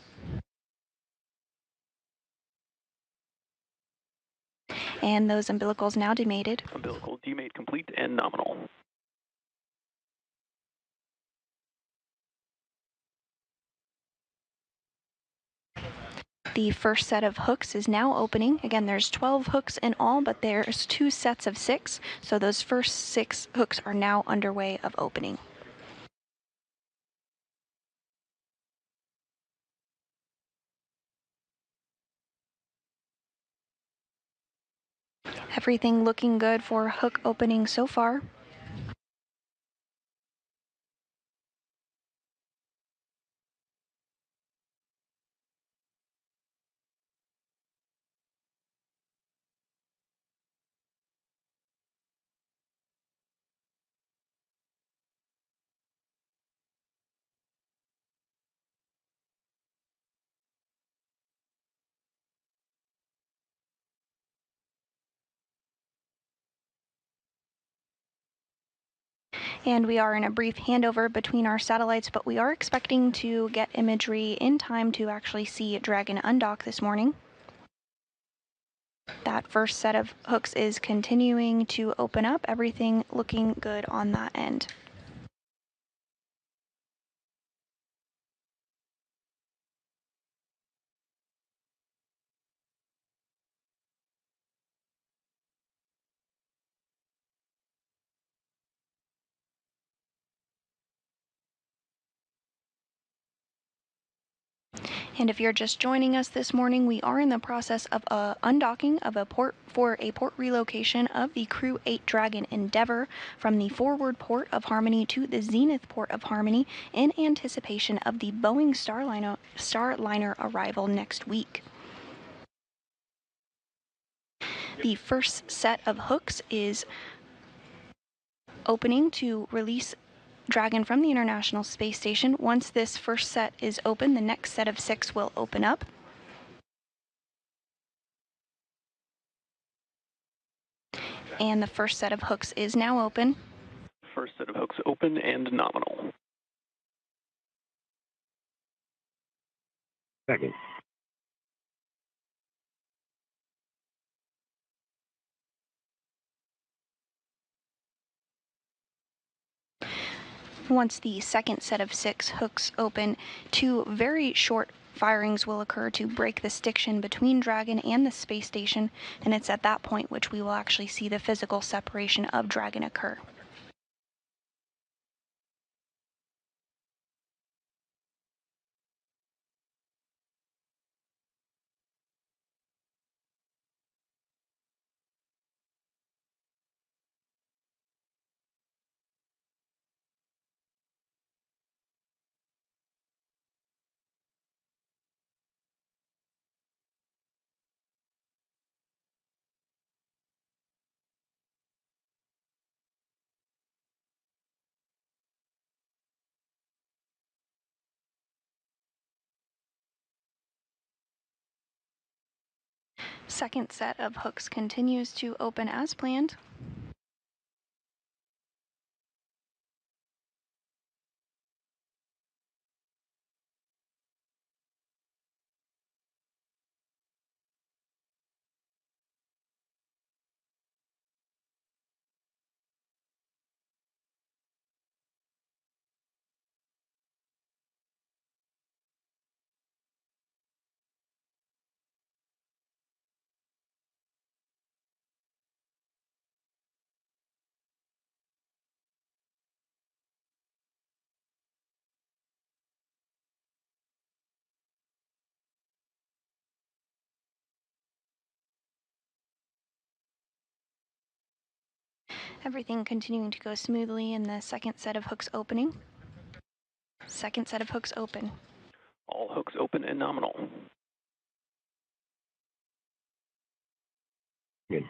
And those umbilicals now demated. Umbilical demate complete and nominal. The first set of hooks is now opening. Again, there's 12 hooks in all, but there's 2 sets of 6. So those first 6 hooks are now underway of opening. Everything looking good for hook opening so far. And we are in a brief handover between our satellites, but we are expecting to get imagery in time to actually see Dragon undock this morning. That first set of hooks is continuing to open up, everything looking good on that end. And if you're just joining us this morning, we are in the process of undocking of a port relocation of the Crew-8 Dragon Endeavour from the forward port of Harmony to the Zenith port of Harmony in anticipation of the Boeing Starliner arrival next week. The first set of hooks is opening to release Dragon from the International Space Station. Once this first set is open, the next set of 6 will open up. And the first set of hooks is now open. First set of hooks open and nominal. Second. Once the second set of 6 hooks open, 2 very short firings will occur to break the stiction between Dragon and the space station, and it's at that point which we will actually see the physical separation of Dragon occur. Second set of hooks continues to open as planned. Everything continuing to go smoothly in the second set of hooks opening. Second set of hooks open. All hooks open and nominal. Good.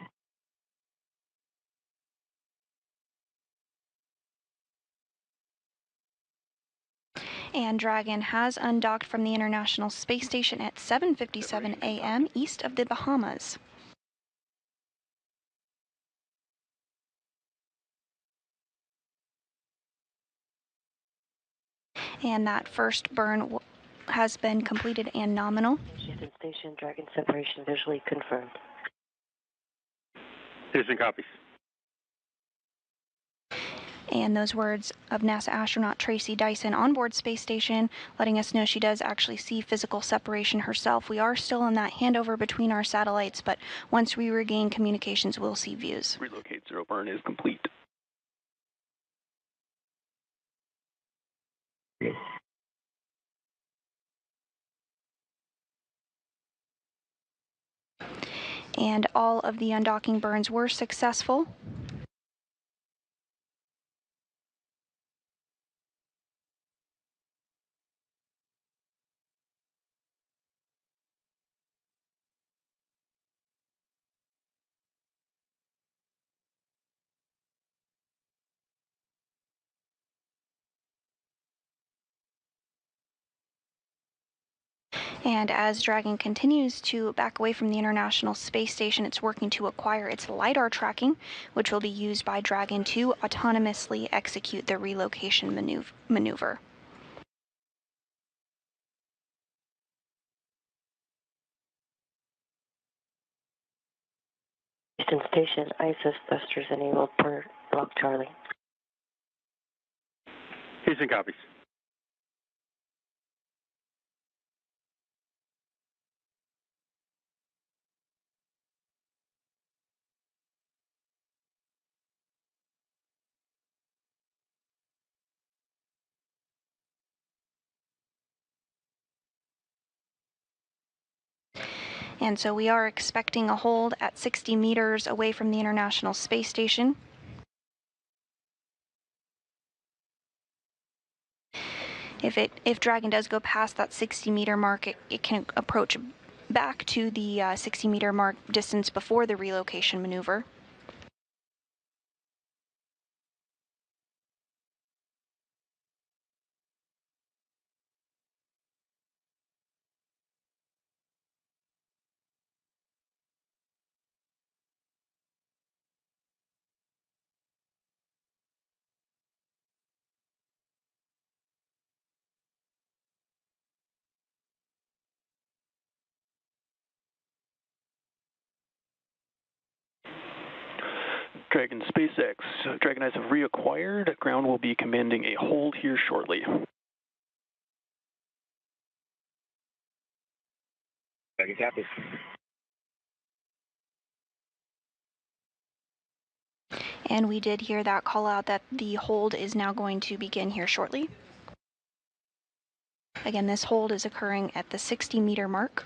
And Dragon has undocked from the International Space Station at 7:57 a.m. east of the Bahamas. And that first burn has been completed and nominal. Houston Station, Dragon separation visually confirmed. Houston copies. And those words of NASA astronaut Tracy Dyson on board Space Station, letting us know she does actually see physical separation herself. We are still in that handover between our satellites, but once we regain communications, we'll see views. Relocate zero burn is complete. And all of the undocking burns were successful. And as Dragon continues to back away from the International Space Station, it's working to acquire its LiDAR tracking, which will be used by Dragon to autonomously execute the relocation maneuver. Houston Station, ISS thrusters enabled per block Charlie. Houston copies. And so we are expecting a hold at 60 meters away from the International Space Station. If Dragon does go past that 60-meter mark, it can approach back to the 60-meter mark distance before the relocation maneuver. Dragon SpaceX, Dragon Eyes have reacquired. Ground will be commanding a hold here shortly. Dragon copies. And we did hear that call out that the hold is now going to begin here shortly. Again, this hold is occurring at the 60-meter mark.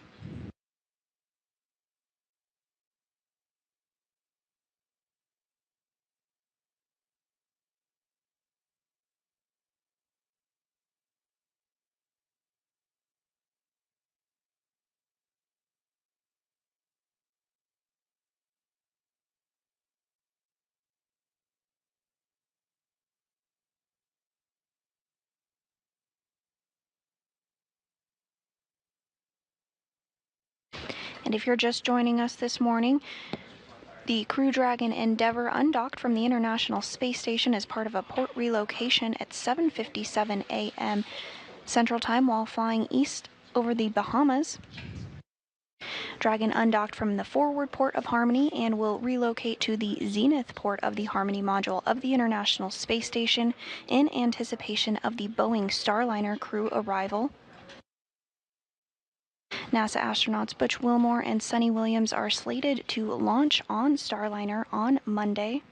And if you're just joining us this morning, the Crew Dragon Endeavour undocked from the International Space Station as part of a port relocation at 7:57 a.m. Central Time while flying east over the Bahamas. Dragon undocked from the forward port of Harmony and will relocate to the Zenith port of the Harmony module of the International Space Station in anticipation of the Boeing Starliner crew arrival. NASA astronauts Butch Wilmore and Sunny Williams are slated to launch on Starliner on Monday.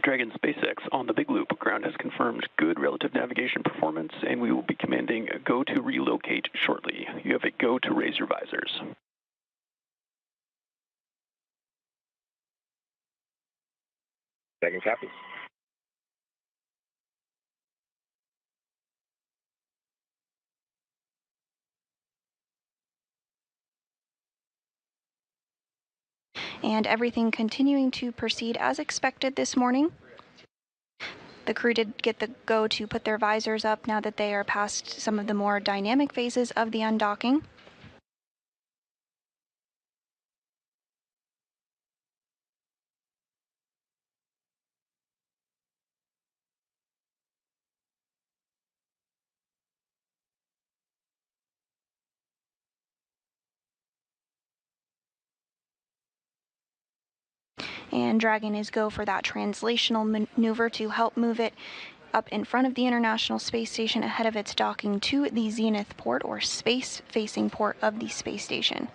Dragon SpaceX on the Big Loop. Ground has confirmed good relative navigation performance, and we will be commanding a go to relocate shortly. You have a go to raise your visors. Dragon copies. And everything continuing to proceed as expected this morning. The crew did get the go to put their visors up now that they are past some of the more dynamic phases of the undocking. And Dragon is go for that translational maneuver to help move it up in front of the International Space Station ahead of its docking to the Zenith port, or space-facing port of the space station.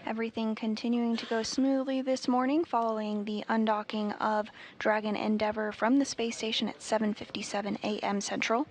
Everything continuing to go smoothly this morning following the undocking of Dragon Endeavour from the space station at 7:57 a.m. Central.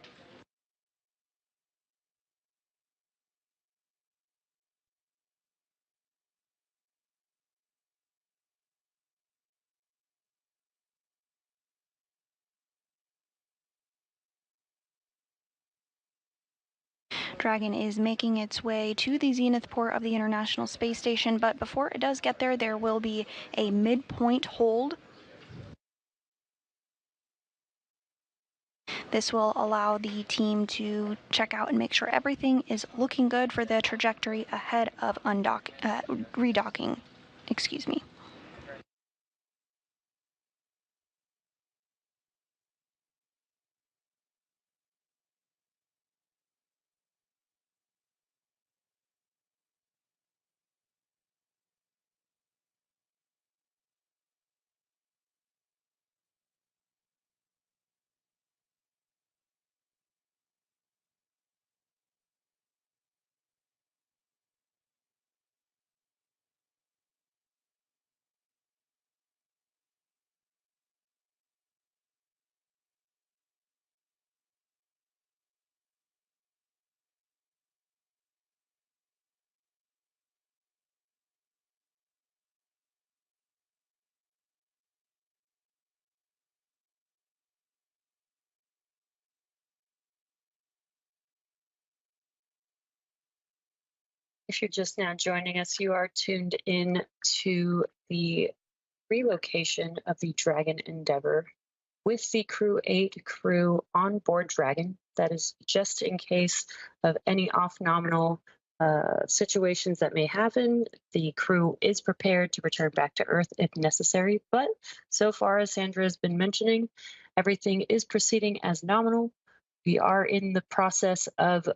Dragon is making its way to the Zenith port of the International Space Station, but before it does get there, there will be a midpoint hold. This will allow the team to check out and make sure everything is looking good for the trajectory ahead of redocking. Excuse me. If you're just now joining us, you are tuned in to the relocation of the Dragon Endeavour with the Crew-8 crew on board Dragon. That is just in case of any off-nominal situations that may happen. The crew is prepared to return back to Earth if necessary, but so far, as Sandra has been mentioning, everything is proceeding as nominal. We are in the process of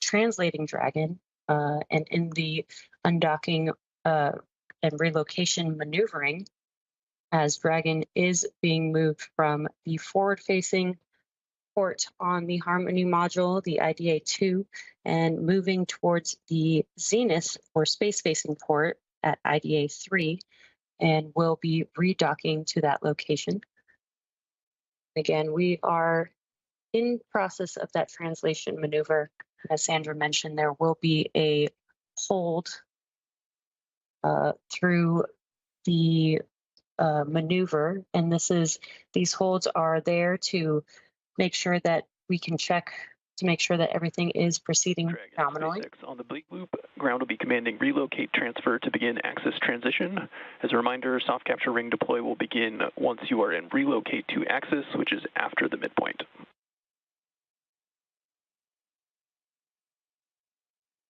translating Dragon, and in the undocking and relocation maneuvering, as Dragon is being moved from the forward-facing port on the Harmony module, the IDA-2, and moving towards the Zenith or space-facing port at IDA-3, and will be redocking to that location. Again, we are in process of that translation maneuver. As Sandra mentioned, there will be a hold through the maneuver, and these holds are there to make sure that we can check to make sure that everything is proceeding Dragon nominally. SpaceX on the big loop. Ground will be commanding relocate transfer to begin access transition. As a reminder, soft capture ring deploy will begin once you are in relocate to access, which is after the midpoint.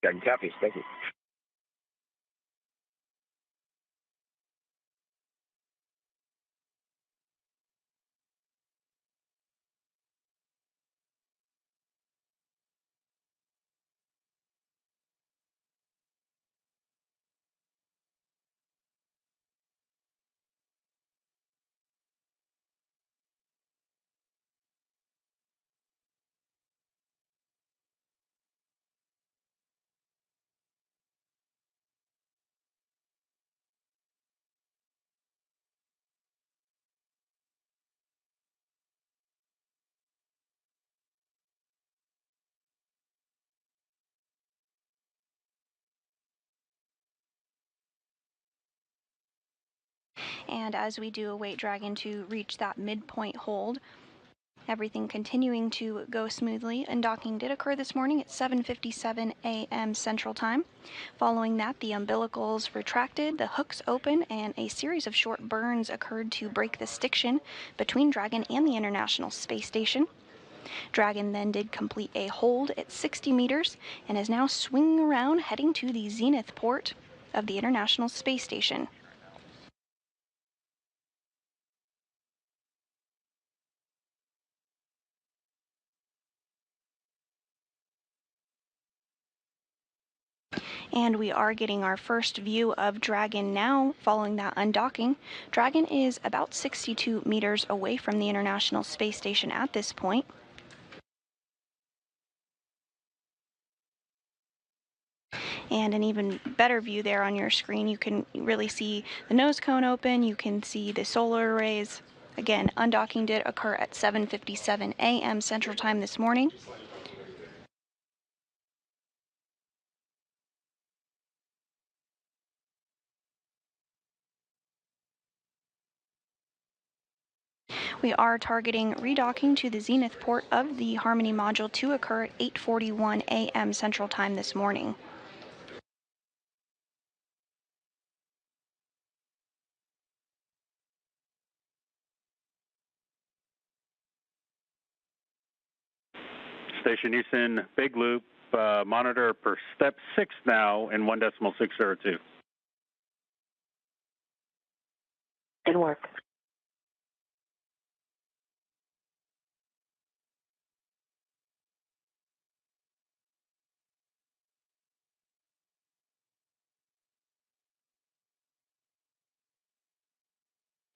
Dragon copies. Thank you. And as we do await Dragon to reach that midpoint hold, everything continuing to go smoothly. Undocking did occur this morning at 7:57 a.m. Central Time. Following that, the umbilicals retracted, the hooks open, and a series of short burns occurred to break the stiction between Dragon and the International Space Station. Dragon then did complete a hold at 60 meters and is now swinging around, heading to the Zenith port of the International Space Station. And we are getting our first view of Dragon now following that undocking. Dragon is about 62 meters away from the International Space Station at this point. And an even better view there on your screen. You can really see the nose cone open. You can see the solar arrays. Again, undocking did occur at 7:57 a.m. Central Time this morning. We are targeting redocking to the Zenith port of the Harmony module to occur at 8:41 a.m. Central Time this morning. Station Houston, big loop, monitor per step 6 now in 1.602. Good work.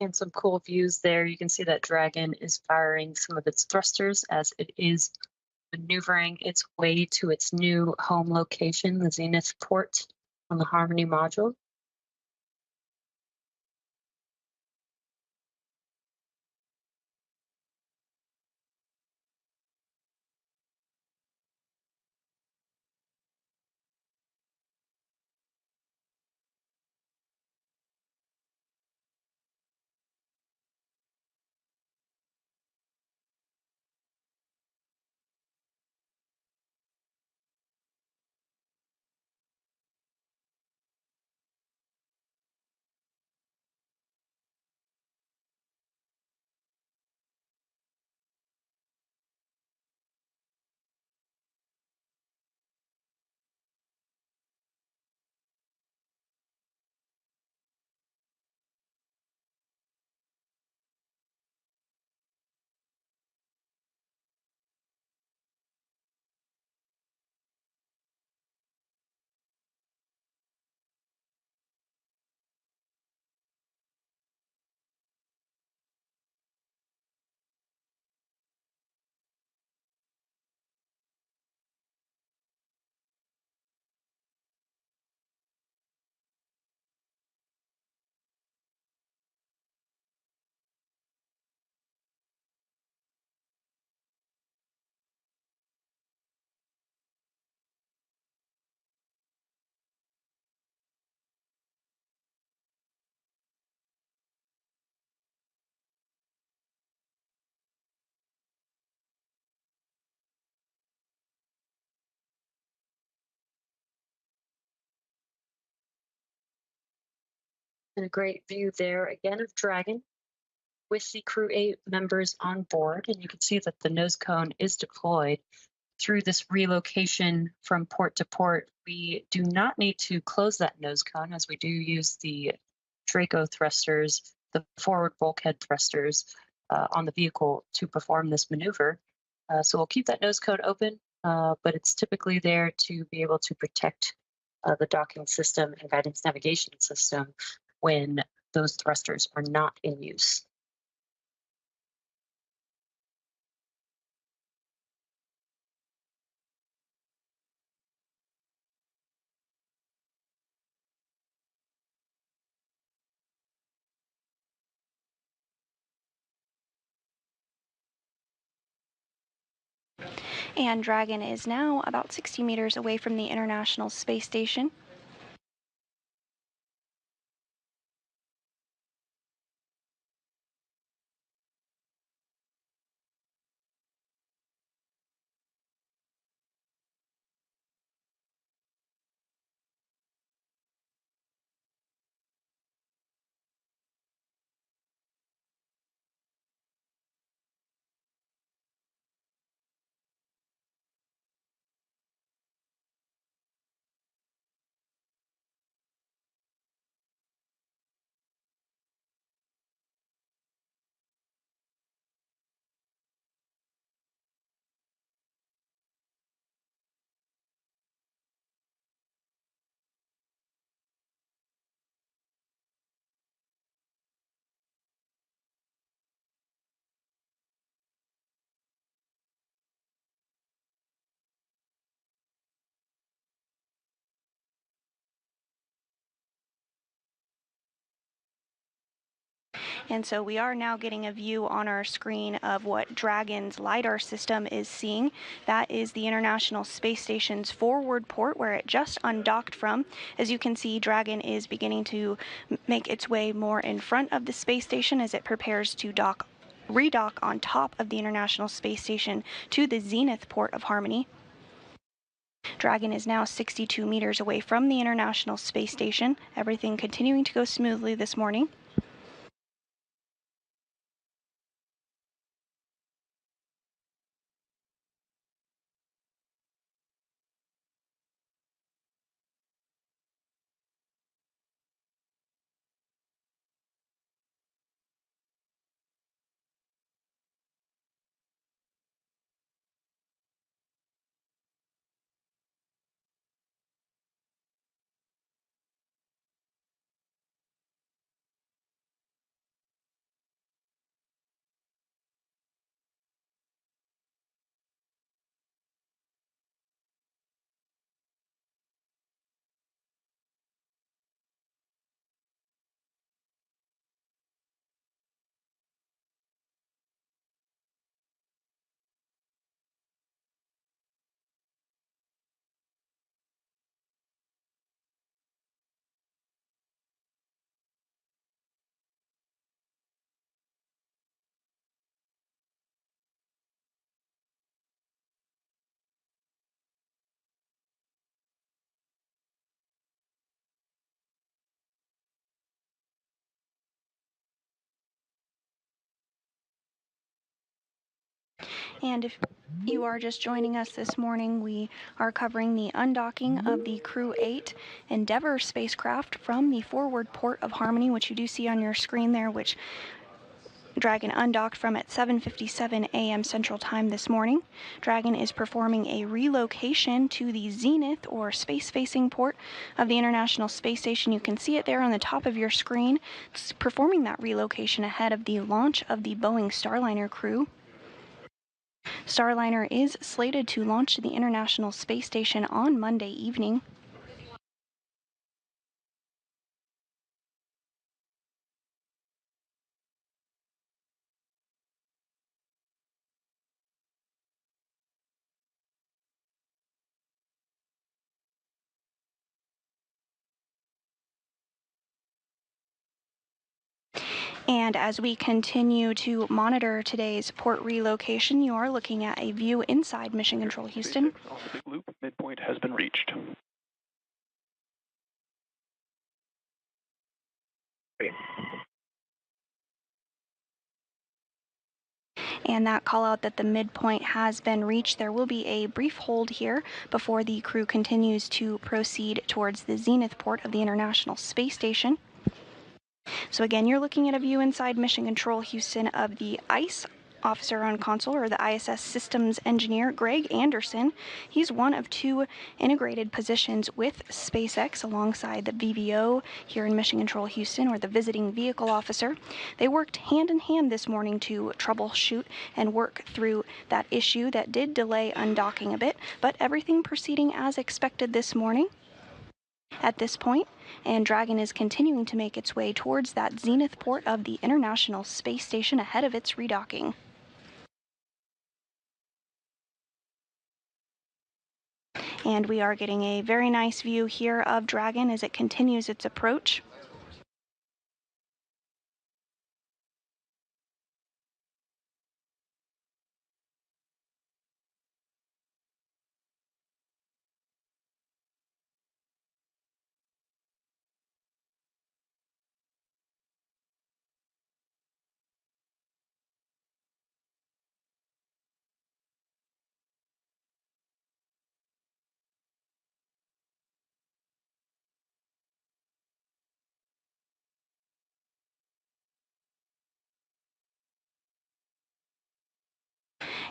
And some cool views there. You can see that Dragon is firing some of its thrusters as it is maneuvering its way to its new home location, the Zenith port on the Harmony module. And a great view there again of Dragon with the Crew-8 members on board. And you can see that the nose cone is deployed through this relocation from port to port. We do not need to close that nose cone as we do use the Draco thrusters, the forward bulkhead thrusters on the vehicle to perform this maneuver. So we'll keep that nose cone open, but it's typically there to be able to protect the docking system and guidance navigation system when those thrusters are not in use. And Dragon is now about 60 meters away from the International Space Station. And so we are now getting a view on our screen of what Dragon's LiDAR system is seeing. That is the International Space Station's forward port where it just undocked from. As you can see, Dragon is beginning to make its way more in front of the space station as it prepares to redock on top of the International Space Station to the Zenith port of Harmony. Dragon is now 62 meters away from the International Space Station. Everything continuing to go smoothly this morning. And if you are just joining us this morning, we are covering the undocking of the Crew-8 Endeavour spacecraft from the forward port of Harmony, which you do see on your screen there, which Dragon undocked from at 7:57 a.m. Central Time this morning. Dragon is performing a relocation to the Zenith or space-facing port of the International Space Station. You can see it there on the top of your screen. It's performing that relocation ahead of the launch of the Boeing Starliner crew. Starliner is slated to launch to the International Space Station on Monday evening. And as we continue to monitor today's port relocation, you are looking at a view inside Mission Control Houston. SpaceX off the big loop, midpoint has been reached. Ready. And that call out that the midpoint has been reached. There will be a brief hold here before the crew continues to proceed towards the Zenith port of the International Space Station. So again, you're looking at a view inside Mission Control Houston of the ICE officer on console, or the ISS systems engineer, Greg Anderson. He's one of two integrated positions with SpaceX alongside the VVO here in Mission Control Houston, or the visiting vehicle officer. They worked hand in hand this morning to troubleshoot and work through that issue that did delay undocking a bit, but everything proceeding as expected this morning at this point, and Dragon is continuing to make its way towards that Zenith port of the International Space Station ahead of its redocking. And we are getting a very nice view here of Dragon as it continues its approach.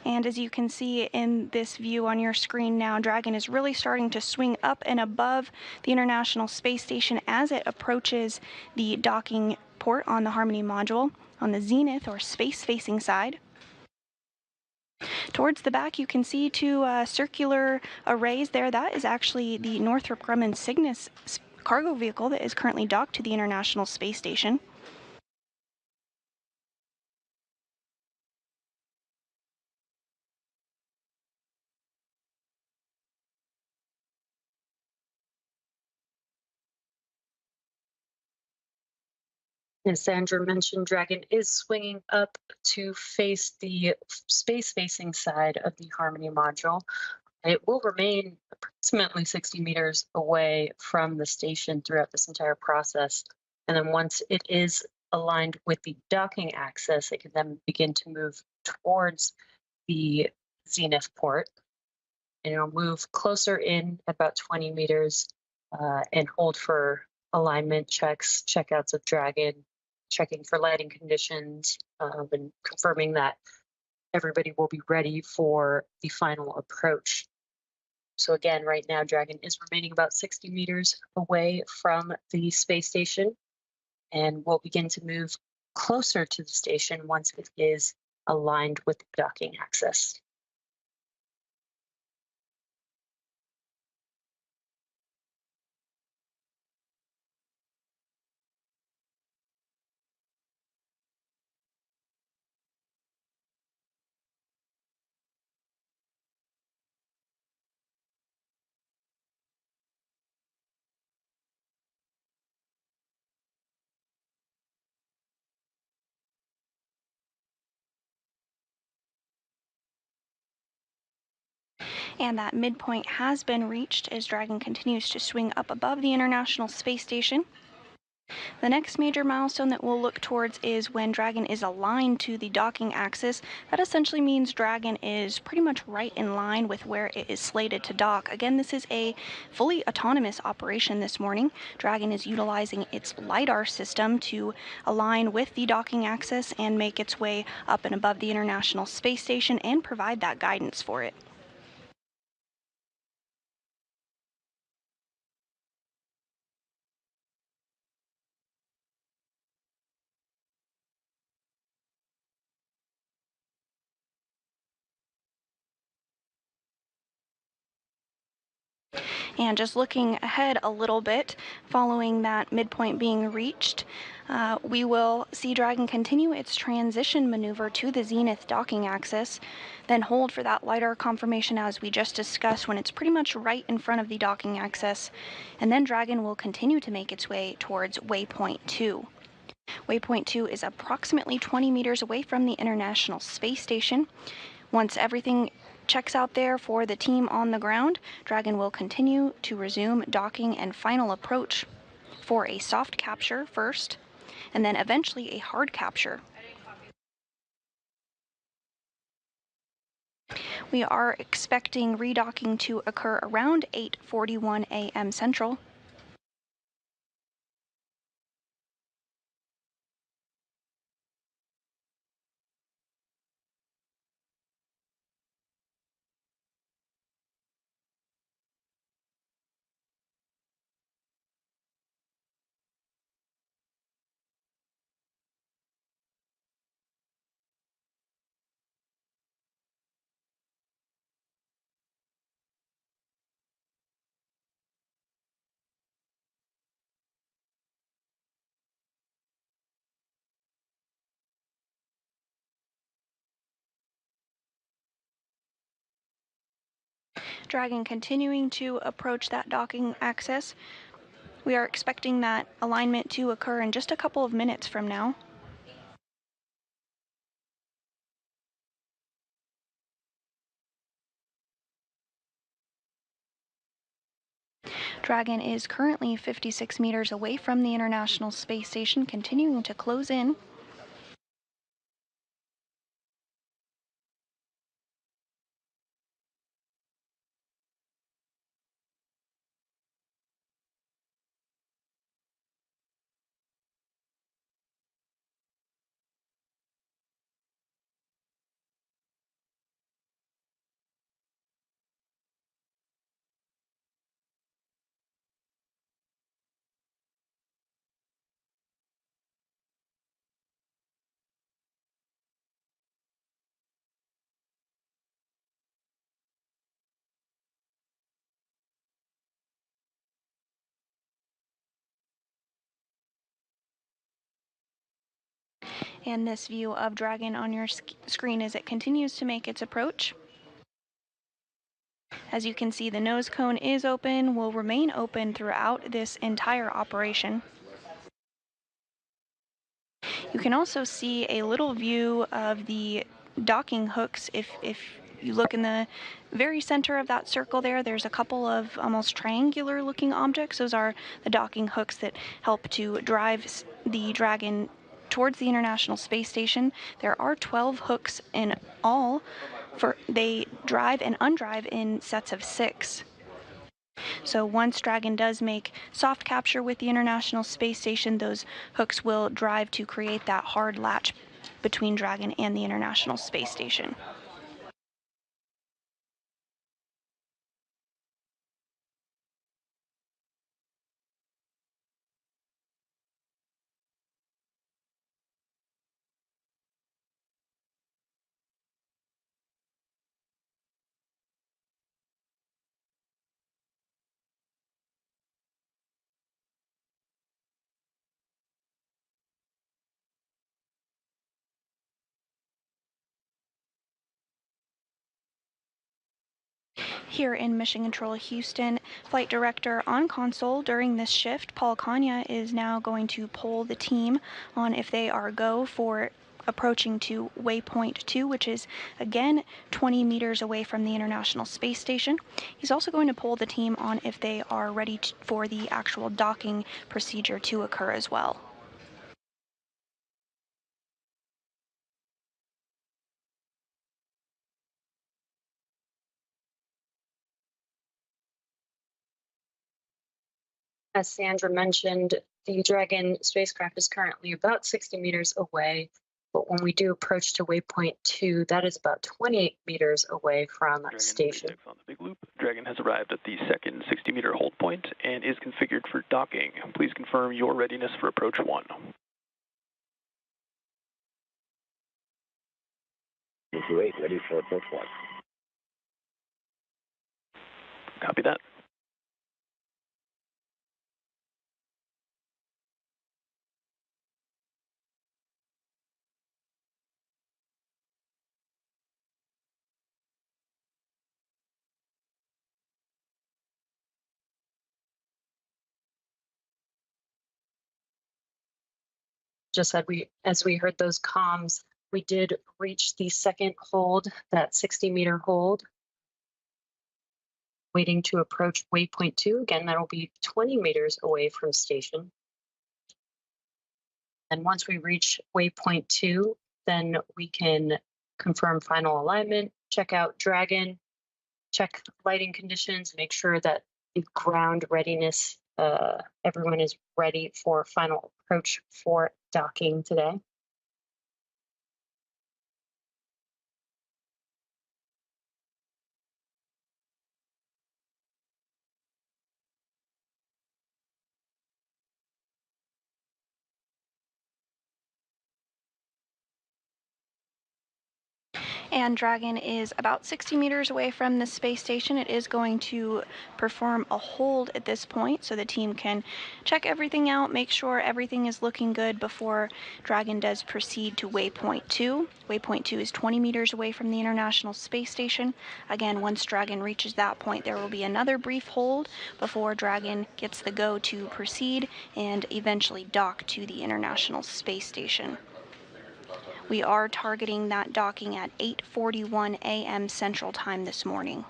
And as you can see in this view on your screen now, Dragon is really starting to swing up and above the International Space Station as it approaches the docking port on the Harmony module on the Zenith or space-facing side. Towards the back, you can see two circular arrays there. That is actually the Northrop Grumman Cygnus cargo vehicle that is currently docked to the International Space Station. As Sandra mentioned, Dragon is swinging up to face the space-facing side of the Harmony module. It will remain approximately 60 meters away from the station throughout this entire process. And then once it is aligned with the docking axis, it can then begin to move towards the Zenith port. And it'll move closer in about 20 meters and hold for alignment checks, checkouts of Dragon, checking for lighting conditions, and confirming that everybody will be ready for the final approach. So again, right now, Dragon is remaining about 60 meters away from the space station and will begin to move closer to the station once it is aligned with the docking axis. And that midpoint has been reached as Dragon continues to swing up above the International Space Station. The next major milestone that we'll look towards is when Dragon is aligned to the docking axis. That essentially means Dragon is pretty much right in line with where it is slated to dock. Again, this is a fully autonomous operation this morning. Dragon is utilizing its LiDAR system to align with the docking axis and make its way up and above the International Space Station and provide that guidance for it. And just looking ahead a little bit, following that midpoint being reached, we will see Dragon continue its transition maneuver to the Zenith docking axis, then hold for that LiDAR confirmation as we just discussed when it's pretty much right in front of the docking axis, and then Dragon will continue to make its way towards waypoint 2. Waypoint 2 is approximately 20 meters away from the International Space Station. Once everything checks out there for the team on the ground, Dragon will continue to resume docking and final approach for a soft capture first, and then eventually a hard capture. We are expecting redocking to occur around 8:41 a.m. Central. Dragon continuing to approach that docking axis. We are expecting that alignment to occur in just a couple of minutes from now. Dragon is currently 56 meters away from the International Space Station, continuing to close in. And this view of Dragon on your screen as it continues to make its approach. As you can see, the nose cone is open, will remain open throughout this entire operation. You can also see a little view of the docking hooks. If you look in the very center of that circle there, there's a couple of almost triangular looking objects. Those are the docking hooks that help to drive the Dragon towards the International Space Station. There are 12 hooks in all. They drive and undrive in sets of 6. So once Dragon does make soft capture with the International Space Station, those hooks will drive to create that hard latch between Dragon and the International Space Station. Here in Mission Control Houston, Flight Director on console during this shift, Paul Kanya, is now going to poll the team on if they are go for approaching to waypoint 2, which is again 20 meters away from the International Space Station. He's also going to poll the team on if they are ready for the actual docking procedure to occur as well. As Sandra mentioned, the Dragon spacecraft is currently about 60 meters away, but when we do approach to waypoint 2, that is about 28 meters away from Dragon station. SpaceX on the big loop. Dragon has arrived at the second 60-meter hold point and is configured for docking. Please confirm your readiness for approach 1. Crew-8 ready for approach 1. Copy that. Just as we heard those comms, we did reach the second hold, that 60-meter hold. Waiting to approach waypoint 2. Again, that will be 20 meters away from station. And once we reach waypoint 2, then we can confirm final alignment, check out Dragon, check lighting conditions, make sure that the ground readiness, everyone is ready for final approach for docking today. And Dragon is about 60 meters away from the space station. It is going to perform a hold at this point so the team can check everything out, make sure everything is looking good before Dragon does proceed to waypoint 2. Waypoint 2 is 20 meters away from the International Space Station. Again, once Dragon reaches that point, there will be another brief hold before Dragon gets the go to proceed and eventually dock to the International Space Station. We are targeting that docking at 8:41 a.m. Central Time this morning.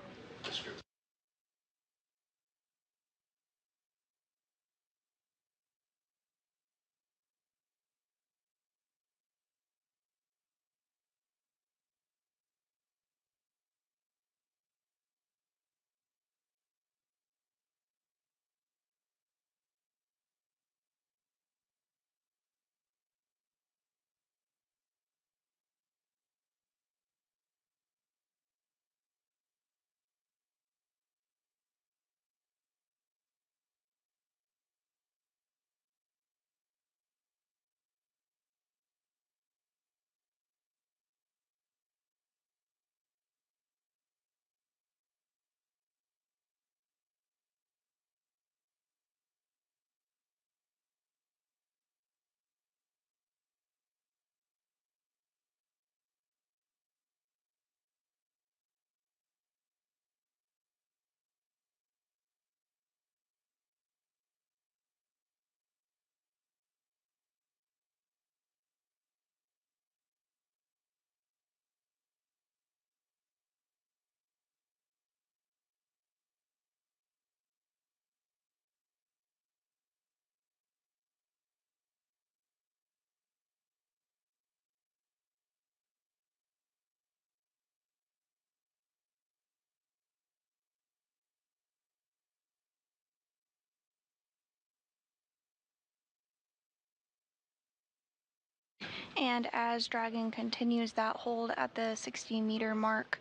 And as Dragon continues that hold at the 60-meter mark,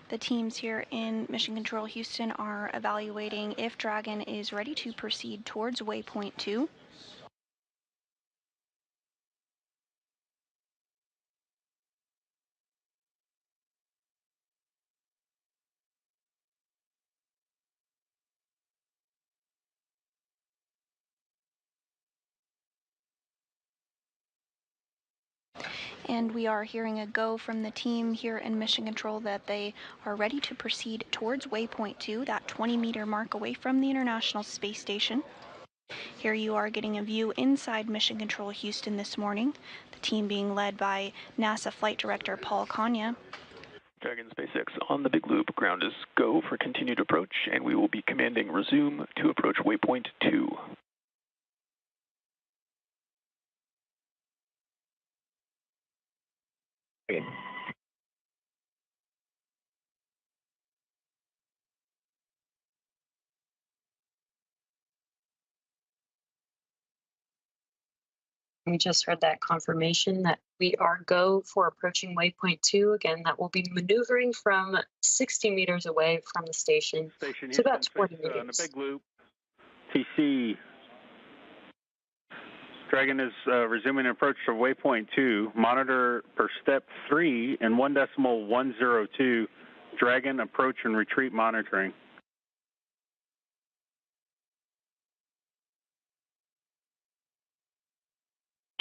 the teams here in Mission Control Houston are evaluating if Dragon is ready to proceed towards waypoint 2. And we are hearing a go from the team here in Mission Control that they are ready to proceed towards waypoint 2, that 20-meter mark away from the International Space Station. Here you are getting a view inside Mission Control Houston this morning, the team being led by NASA Flight Director Paul Kanya. Dragon SpaceX on the big loop. Ground is go for continued approach, and we will be commanding resume to approach waypoint 2. Okay. We just heard that confirmation that we are go for approaching waypoint 2. Again, that will be maneuvering from 60 meters away from the station. Station It's about Houston, 20 on the meters. big loop. TC. Dragon is resuming approach to waypoint 2. Monitor per step 3 and 1.102. Dragon approach and retreat monitoring.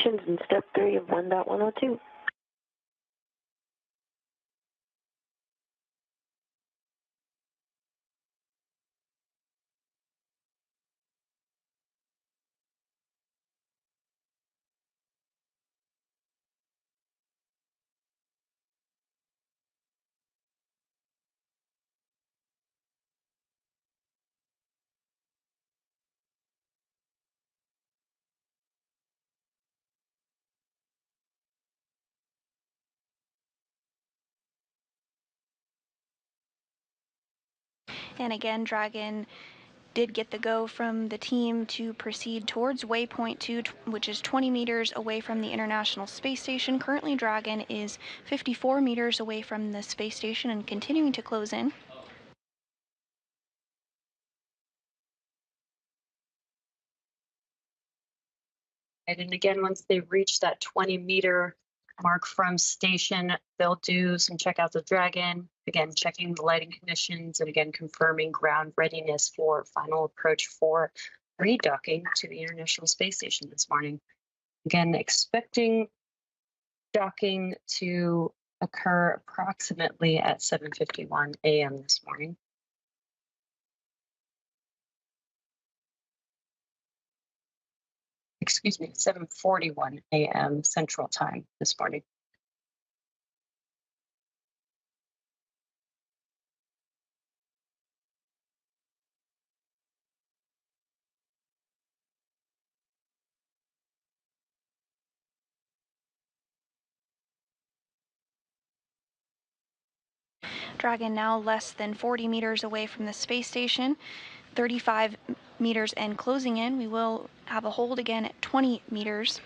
In step 3 of 1.102. And again, Dragon did get the go from the team to proceed towards waypoint 2, which is 20 meters away from the International Space Station. Currently, Dragon is 54 meters away from the space station and continuing to close in. And again, once they reach that 20-meter mark from station, they'll do some checkouts of Dragon, again, checking the lighting conditions, and again, confirming ground readiness for final approach for redocking to the International Space Station this morning. Again, expecting docking to occur approximately at 7:51 a.m. this morning. Excuse me, 7:41 a.m. Central Time this morning. Dragon now less than 40 meters away from the space station, 35 meters and closing in. We will have a hold again at 20 meters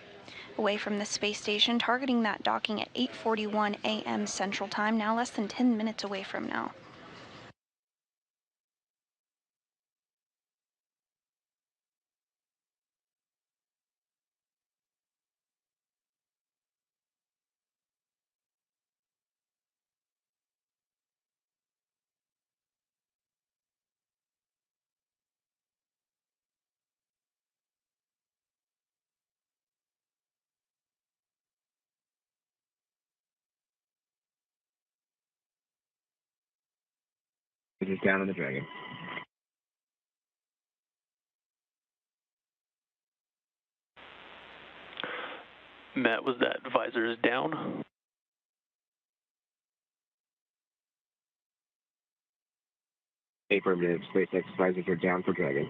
away from the space station, targeting that docking at 8:41 a.m. Central Time, now less than 10 minutes away from now. It is down on the Dragon. Matt, was that visors down? Affirmative. SpaceX visors are down for Dragon.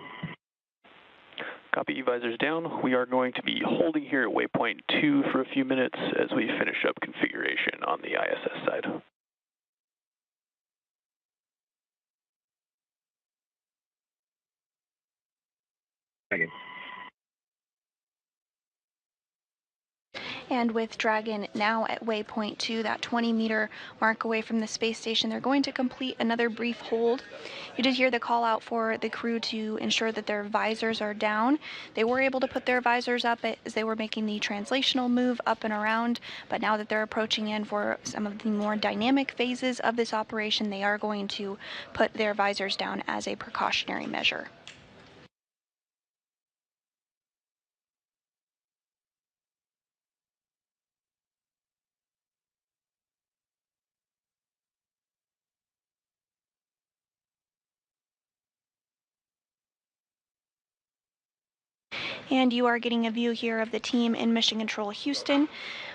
Copy, visors down. We are going to be holding here at waypoint 2 for a few minutes as we finish up configuration on the ISS side. Dragon. And with Dragon now at waypoint 2, that 20-meter mark away from the space station, they're going to complete another brief hold. You did hear the call out for the crew to ensure that their visors are down. They were able to put their visors up as they were making the translational move up and around, but now that they're approaching in for some of the more dynamic phases of this operation, they are going to put their visors down as a precautionary measure. And you are getting a view here of the team in Mission Control Houston.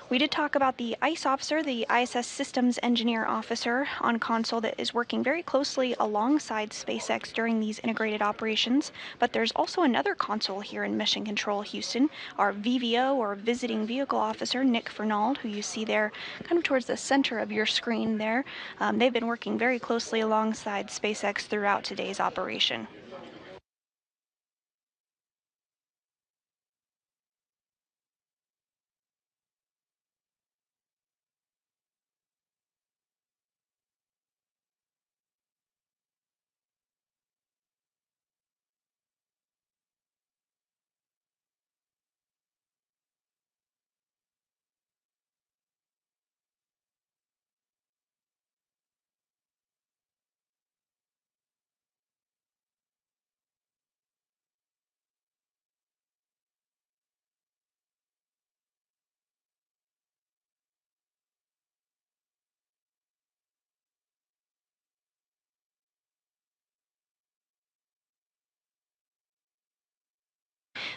We did talk about the ICE officer, the ISS Systems Engineer Officer on console that is working very closely alongside SpaceX during these integrated operations. But there's also another console here in Mission Control Houston, our VVO or Visiting Vehicle Officer, Nick Fernald, who you see there kind of towards the center of your screen there. They've been working very closely alongside SpaceX throughout today's operation.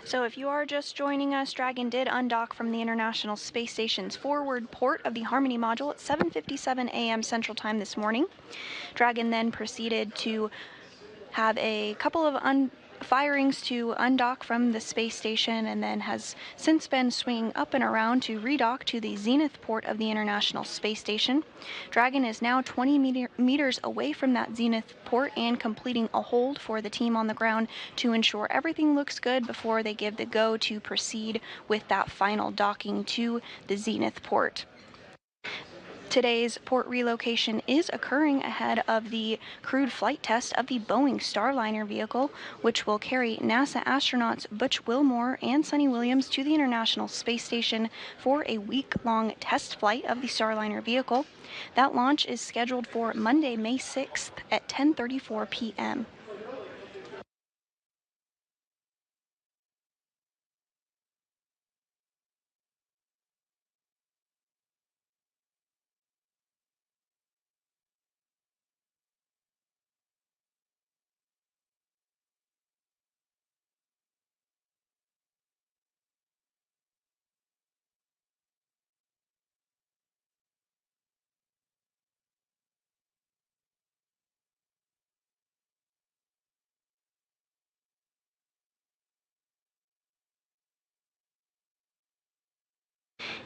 So if you are just joining us, Dragon did undock from the International Space Station's forward port of the Harmony module at 7:57 a.m. Central Time this morning. Dragon then proceeded to have a couple of firings to undock from the space station and then has since been swinging up and around to redock to the Zenith port of the International Space Station. Dragon is now 20 meters away from that Zenith port and completing a hold for the team on the ground to ensure everything looks good before they give the go to proceed with that final docking to the Zenith port. Today's port relocation is occurring ahead of the crewed flight test of the Boeing Starliner vehicle, which will carry NASA astronauts Butch Wilmore and Sunny Williams to the International Space Station for a week-long test flight of the Starliner vehicle. That launch is scheduled for Monday, May 6th at 10:34 p.m.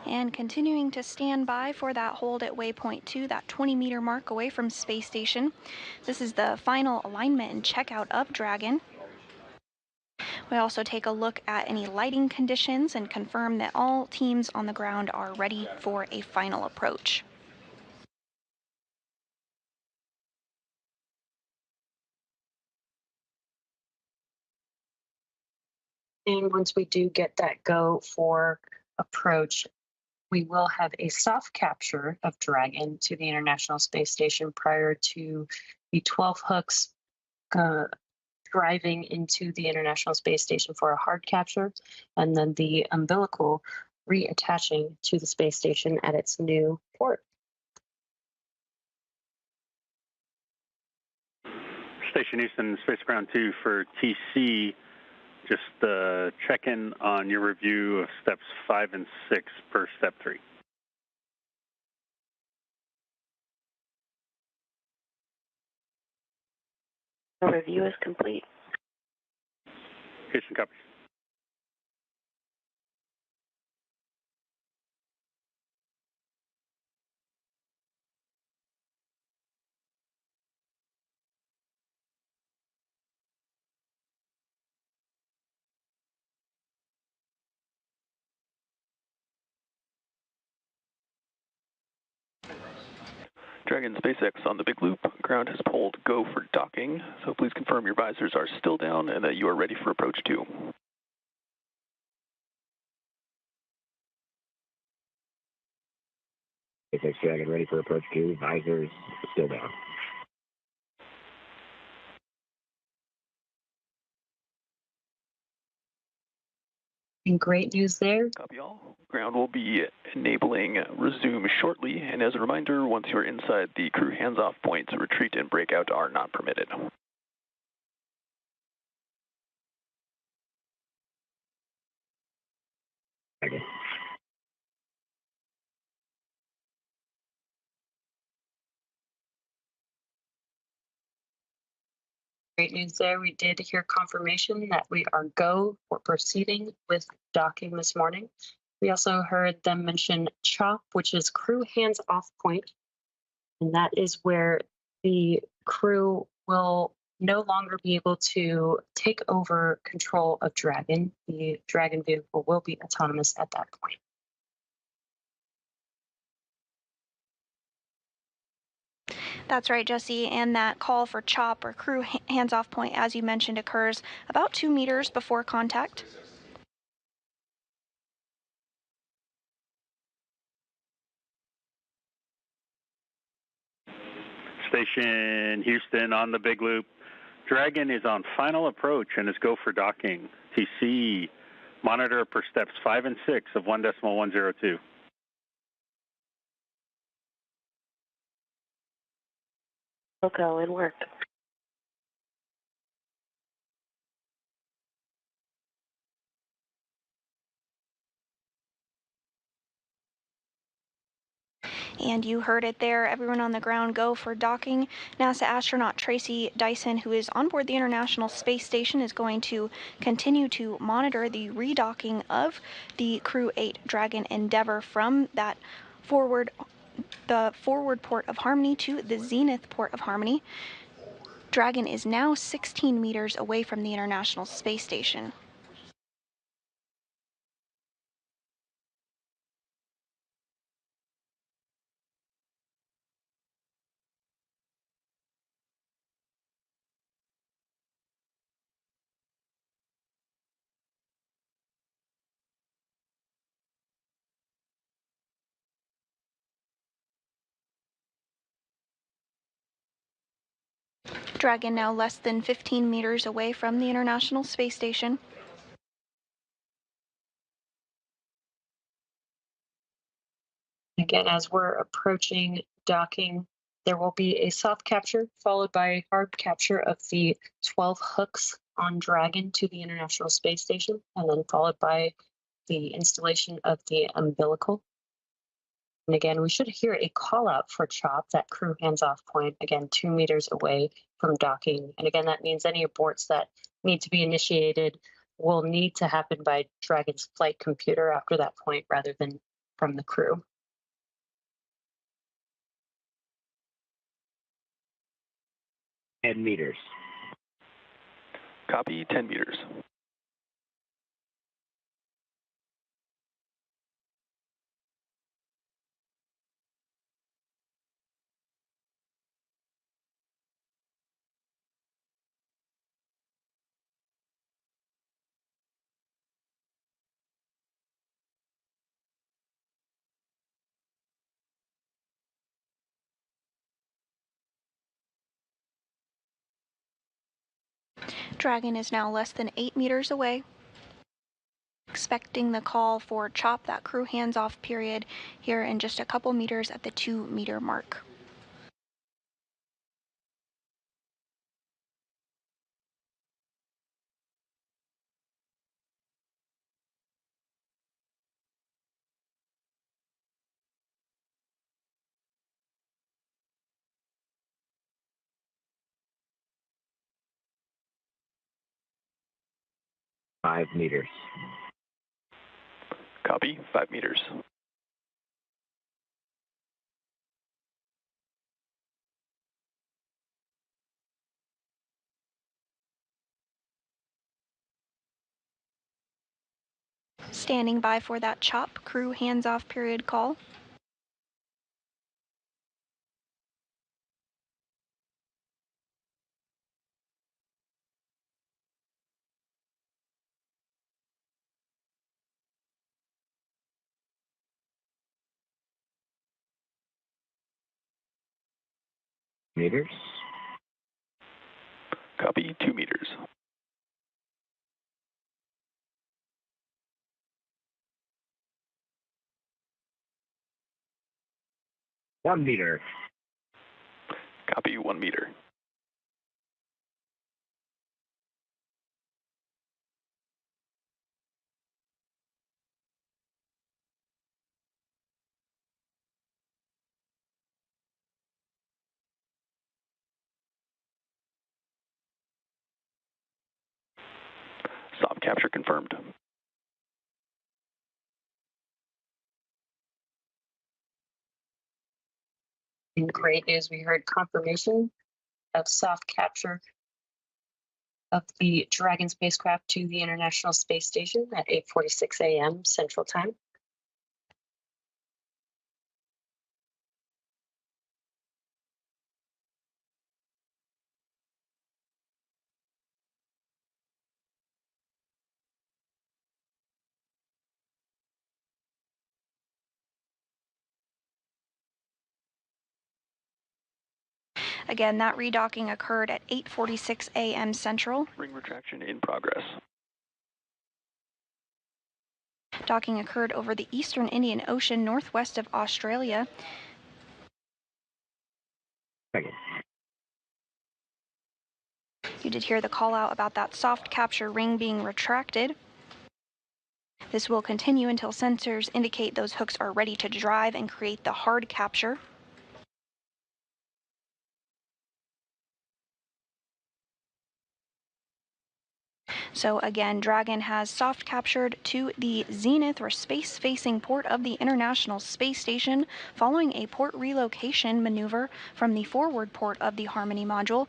And continuing to stand by for that hold at waypoint 2, that 20-meter mark away from space station. This is the final alignment and checkout of Dragon. We also take a look at any lighting conditions and confirm that all teams on the ground are ready for a final approach. And once we do get that go for approach, we will have a soft capture of Dragon to the International Space Station prior to the 12 hooks driving into the International Space Station for a hard capture, and then the Umbilical reattaching to the space station at its new port. Station Houston, Space Ground 2 for TC. Just check in on your review of steps 5 and 6 per step 3. The review is complete. Houston copies. Dragon SpaceX on the big loop. Ground has pulled go for docking, so please confirm your visors are still down and that you are ready for approach 2. SpaceX Dragon ready for approach 2. Visors still down. And great news there. Copy all. Ground will be enabling resume shortly, and as a reminder, once you're inside the crew hands-off points, retreat and breakout are not permitted. Okay. Great news there. We did hear confirmation that we are go for proceeding with docking this morning. We also heard them mention CHOP, which is crew hands off point. And that is where the crew will no longer be able to take over control of Dragon. The Dragon vehicle will be autonomous at that point. That's right, Jesse, and that call for CHOP, or crew hands-off point, as you mentioned, occurs about 2 meters before contact. Station Houston on the big loop. Dragon is on final approach and is go for docking. TC, monitor per steps 5 and 6 of 1.102. We'll go and work. And you heard it there, everyone on the ground go for docking. NASA astronaut Tracy Dyson, who is on board the International Space Station, is going to continue to monitor the redocking of the Crew-8 Dragon Endeavour from the forward port of Harmony to the Zenith port of Harmony. Dragon is now 16 meters away from the International Space Station. Dragon now less than 15 meters away from the International Space Station. Again, as we're approaching docking, there will be a soft capture followed by hard capture of the 12 hooks on Dragon to the International Space Station, and then followed by the installation of the umbilical. And again, we should hear a call out for CHOP, that crew hands-off point, again, 2 meters away from docking. And again, that means any aborts that need to be initiated will need to happen by Dragon's flight computer after that point rather than from the crew. meters. Copy, 10 meters. Dragon is now less than 8 meters away. Expecting the call for CHOP, that crew hands-off period, here in just a couple meters at the 2-meter mark. Five meters. Copy, 5 meters. Standing by for that CHOP, crew hands-off period call. Meters. Copy, 2 meters. One meter. Copy, 1 meter. Soft capture confirmed. And great news, we heard confirmation of soft capture of the Dragon spacecraft to the International Space Station at 8:46 a.m. Central Time. Again, that redocking occurred at 8:46 a.m. Central. Ring retraction in progress. Docking occurred over the eastern Indian Ocean northwest of Australia. Second. You did hear the call out about that soft capture ring being retracted. This will continue until sensors indicate those hooks are ready to drive and create the hard capture. So again, Dragon has soft captured to the Zenith or space-facing port of the International Space Station following a port relocation maneuver from the forward port of the Harmony module.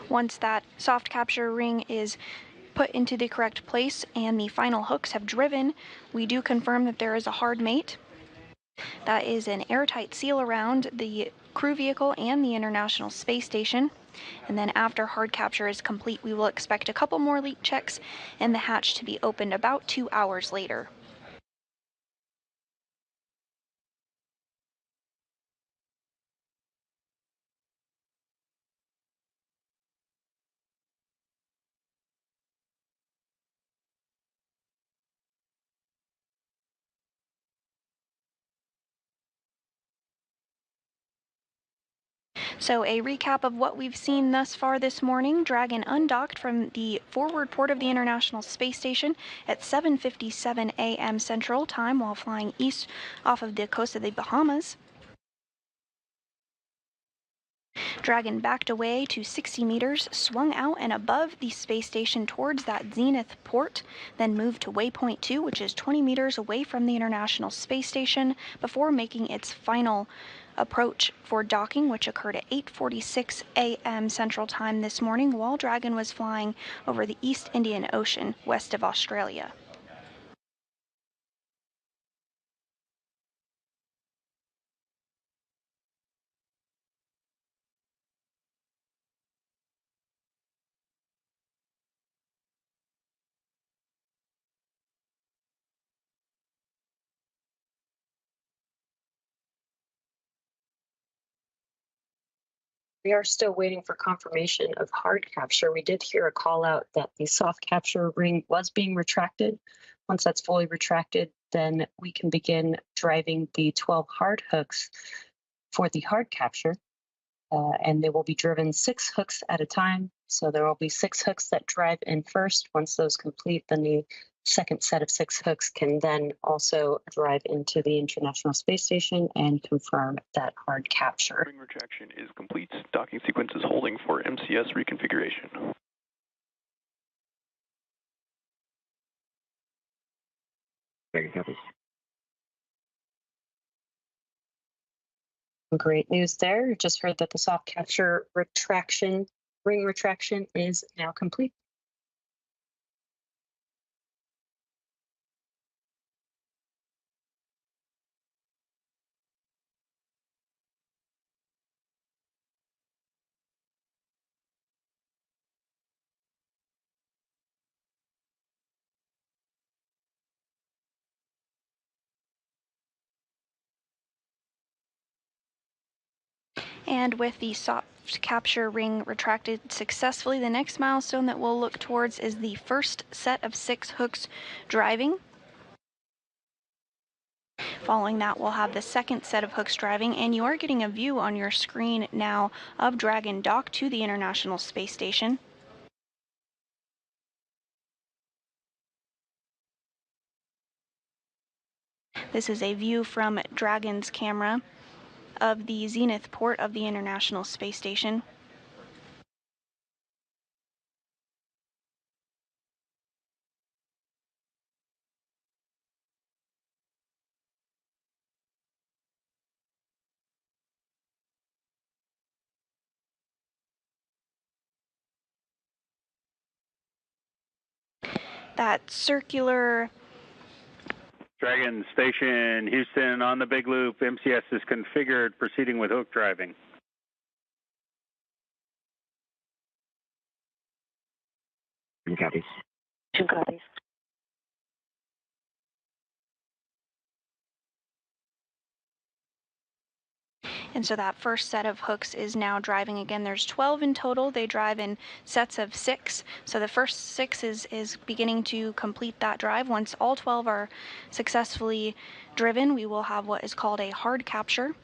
Once that soft capture ring is put into the correct place and the final hooks have driven, we do confirm that there is a hard mate. That is an airtight seal around the crew vehicle and the International Space Station. And then after hard capture is complete, we will expect a couple more leak checks and the hatch to be opened about 2 hours later. So a recap of what we've seen thus far this morning: Dragon undocked from the forward port of the International Space Station at 7:57 a.m. Central Time while flying east off of the coast of the Bahamas. Dragon backed away to 60 meters, swung out and above the space station towards that Zenith port, then moved to waypoint 2, which is 20 meters away from the International Space Station, before making its final approach for docking, which occurred at 8:46 a.m. Central Time this morning while Dragon was flying over the East Indian Ocean west of Australia. We are still waiting for confirmation of hard capture. We did hear a call out that the soft capture ring was being retracted. Once that's fully retracted, then we can begin driving the 12 hard hooks for the hard capture. And they will be driven 6 hooks at a time. So there will be 6 hooks that drive in first. Once those complete, then the second set of 6 hooks can then also drive into the International Space Station and confirm that hard capture. Ring retraction is complete. Docking sequence is holding for MCS reconfiguration. Great news there. Just heard that the soft capture retraction, ring retraction is now complete. And with the soft capture ring retracted successfully, the next milestone that we'll look towards is the first set of 6 hooks driving. Following that, we'll have the second set of hooks driving, and you are getting a view on your screen now of Dragon docked to the International Space Station. This is a view from Dragon's camera of the Zenith port of the International Space Station. That circular Dragon Station, Houston on the big loop. MCS is configured, proceeding with hook driving. Two copies. 2 copies. And so that first set of hooks is now driving again. There's 12 in total. They drive in sets of 6. So the first 6 is beginning to complete that drive. Once all 12 are successfully driven, we will have what is called a hard capture.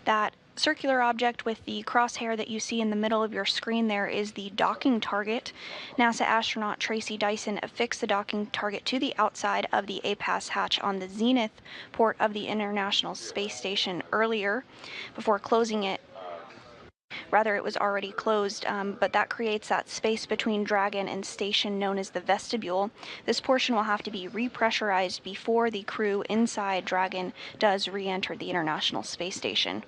That circular object with the crosshair that you see in the middle of your screen there is the docking target. NASA astronaut Tracy Dyson affixed the docking target to the outside of the APAS hatch on the Zenith port of the International Space Station earlier before closing it. Rather, it was already closed, but that creates that space between Dragon and station known as the vestibule. This portion will have to be repressurized before the crew inside Dragon does re-enter the International Space Station.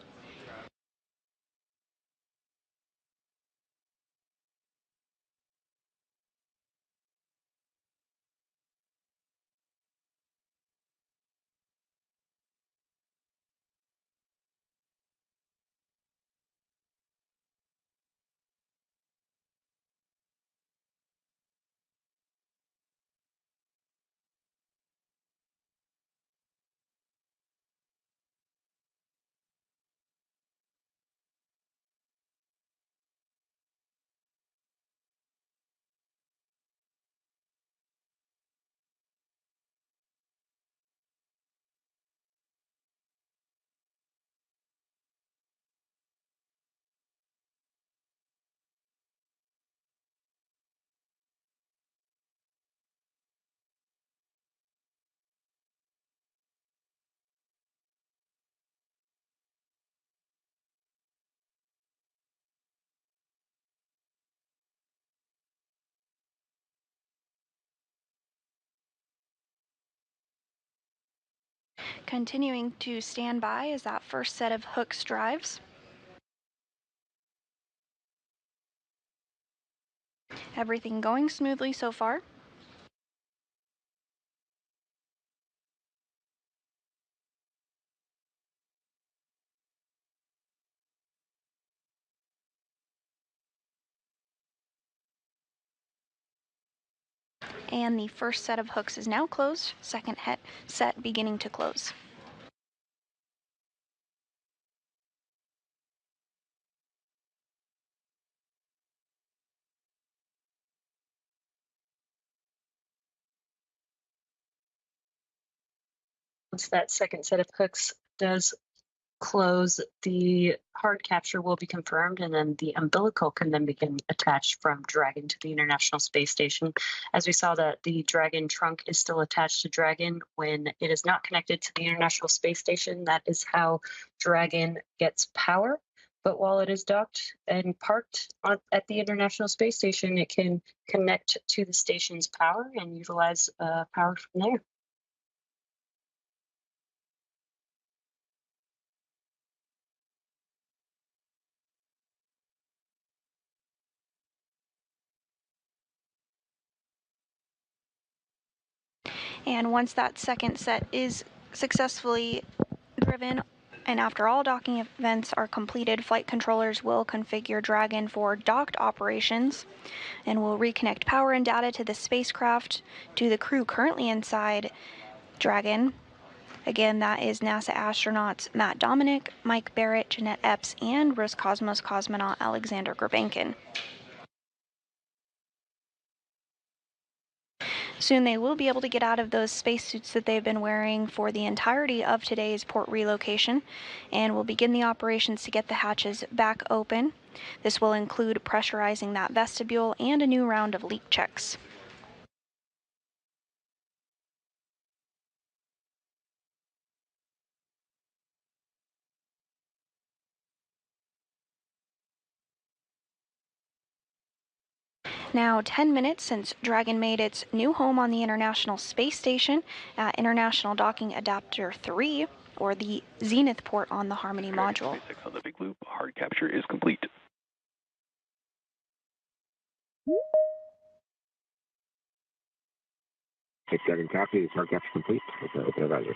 Continuing to stand by as that first set of hooks drives. Everything going smoothly so far. And the first set of hooks is now closed, second set beginning to close. Once that second set of hooks does close, the hard capture will be confirmed, and then the umbilical can then begin attached from Dragon to the International Space Station. As we saw, that the Dragon trunk is still attached to Dragon when it is not connected to the International Space Station. That is how Dragon gets power. But while it is docked and parked at the International Space Station, it can connect to the station's power and utilize power from there. And once that second set is successfully driven, and after all docking events are completed, flight controllers will configure Dragon for docked operations and will reconnect power and data to the spacecraft to the crew currently inside Dragon. Again, that is NASA astronauts Matt Dominic, Mike Barrett, Jeanette Epps, and Roscosmos cosmonaut Alexander Grabankin. Soon they will be able to get out of those spacesuits that they've been wearing for the entirety of today's port relocation, and will begin the operations to get the hatches back open. This will include pressurizing that vestibule and a new round of leak checks. Now 10 minutes since Dragon made its new home on the International Space Station at International Docking Adapter 3, or the Zenith port on the Harmony module. SpaceX on the big loop. Hard capture is complete. 6-7 copy. Hard capture complete. Open advisors.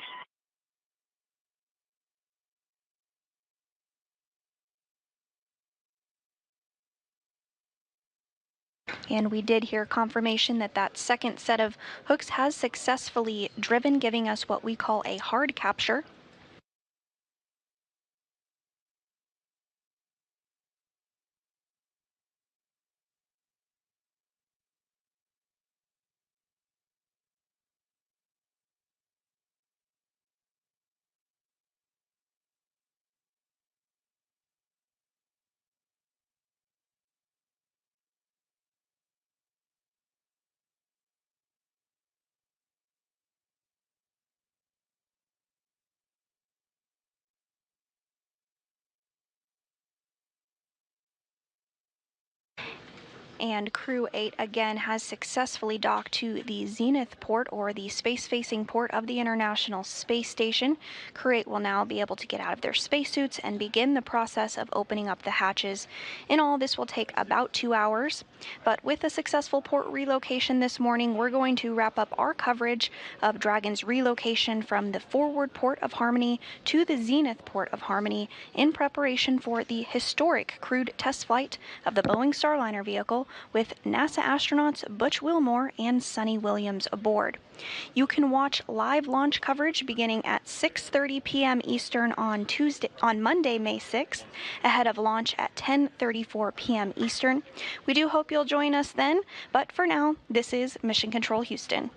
And we did hear confirmation that that second set of hooks has successfully driven, giving us what we call a hard capture. And Crew-8 again has successfully docked to the Zenith port, or the space-facing port of the International Space Station. Crew-8 will now be able to get out of their spacesuits and begin the process of opening up the hatches. In all, this will take about 2 hours. But with a successful port relocation this morning, we're going to wrap up our coverage of Dragon's relocation from the forward port of Harmony to the Zenith port of Harmony in preparation for the historic crewed test flight of the Boeing Starliner vehicle with NASA astronauts Butch Wilmore and Sunny Williams aboard. You can watch live launch coverage beginning at 6:30 p.m. Eastern on Monday, May 6th, ahead of launch at 10:34 p.m. Eastern. We do hope you'll join us then, but for now, this is Mission Control Houston.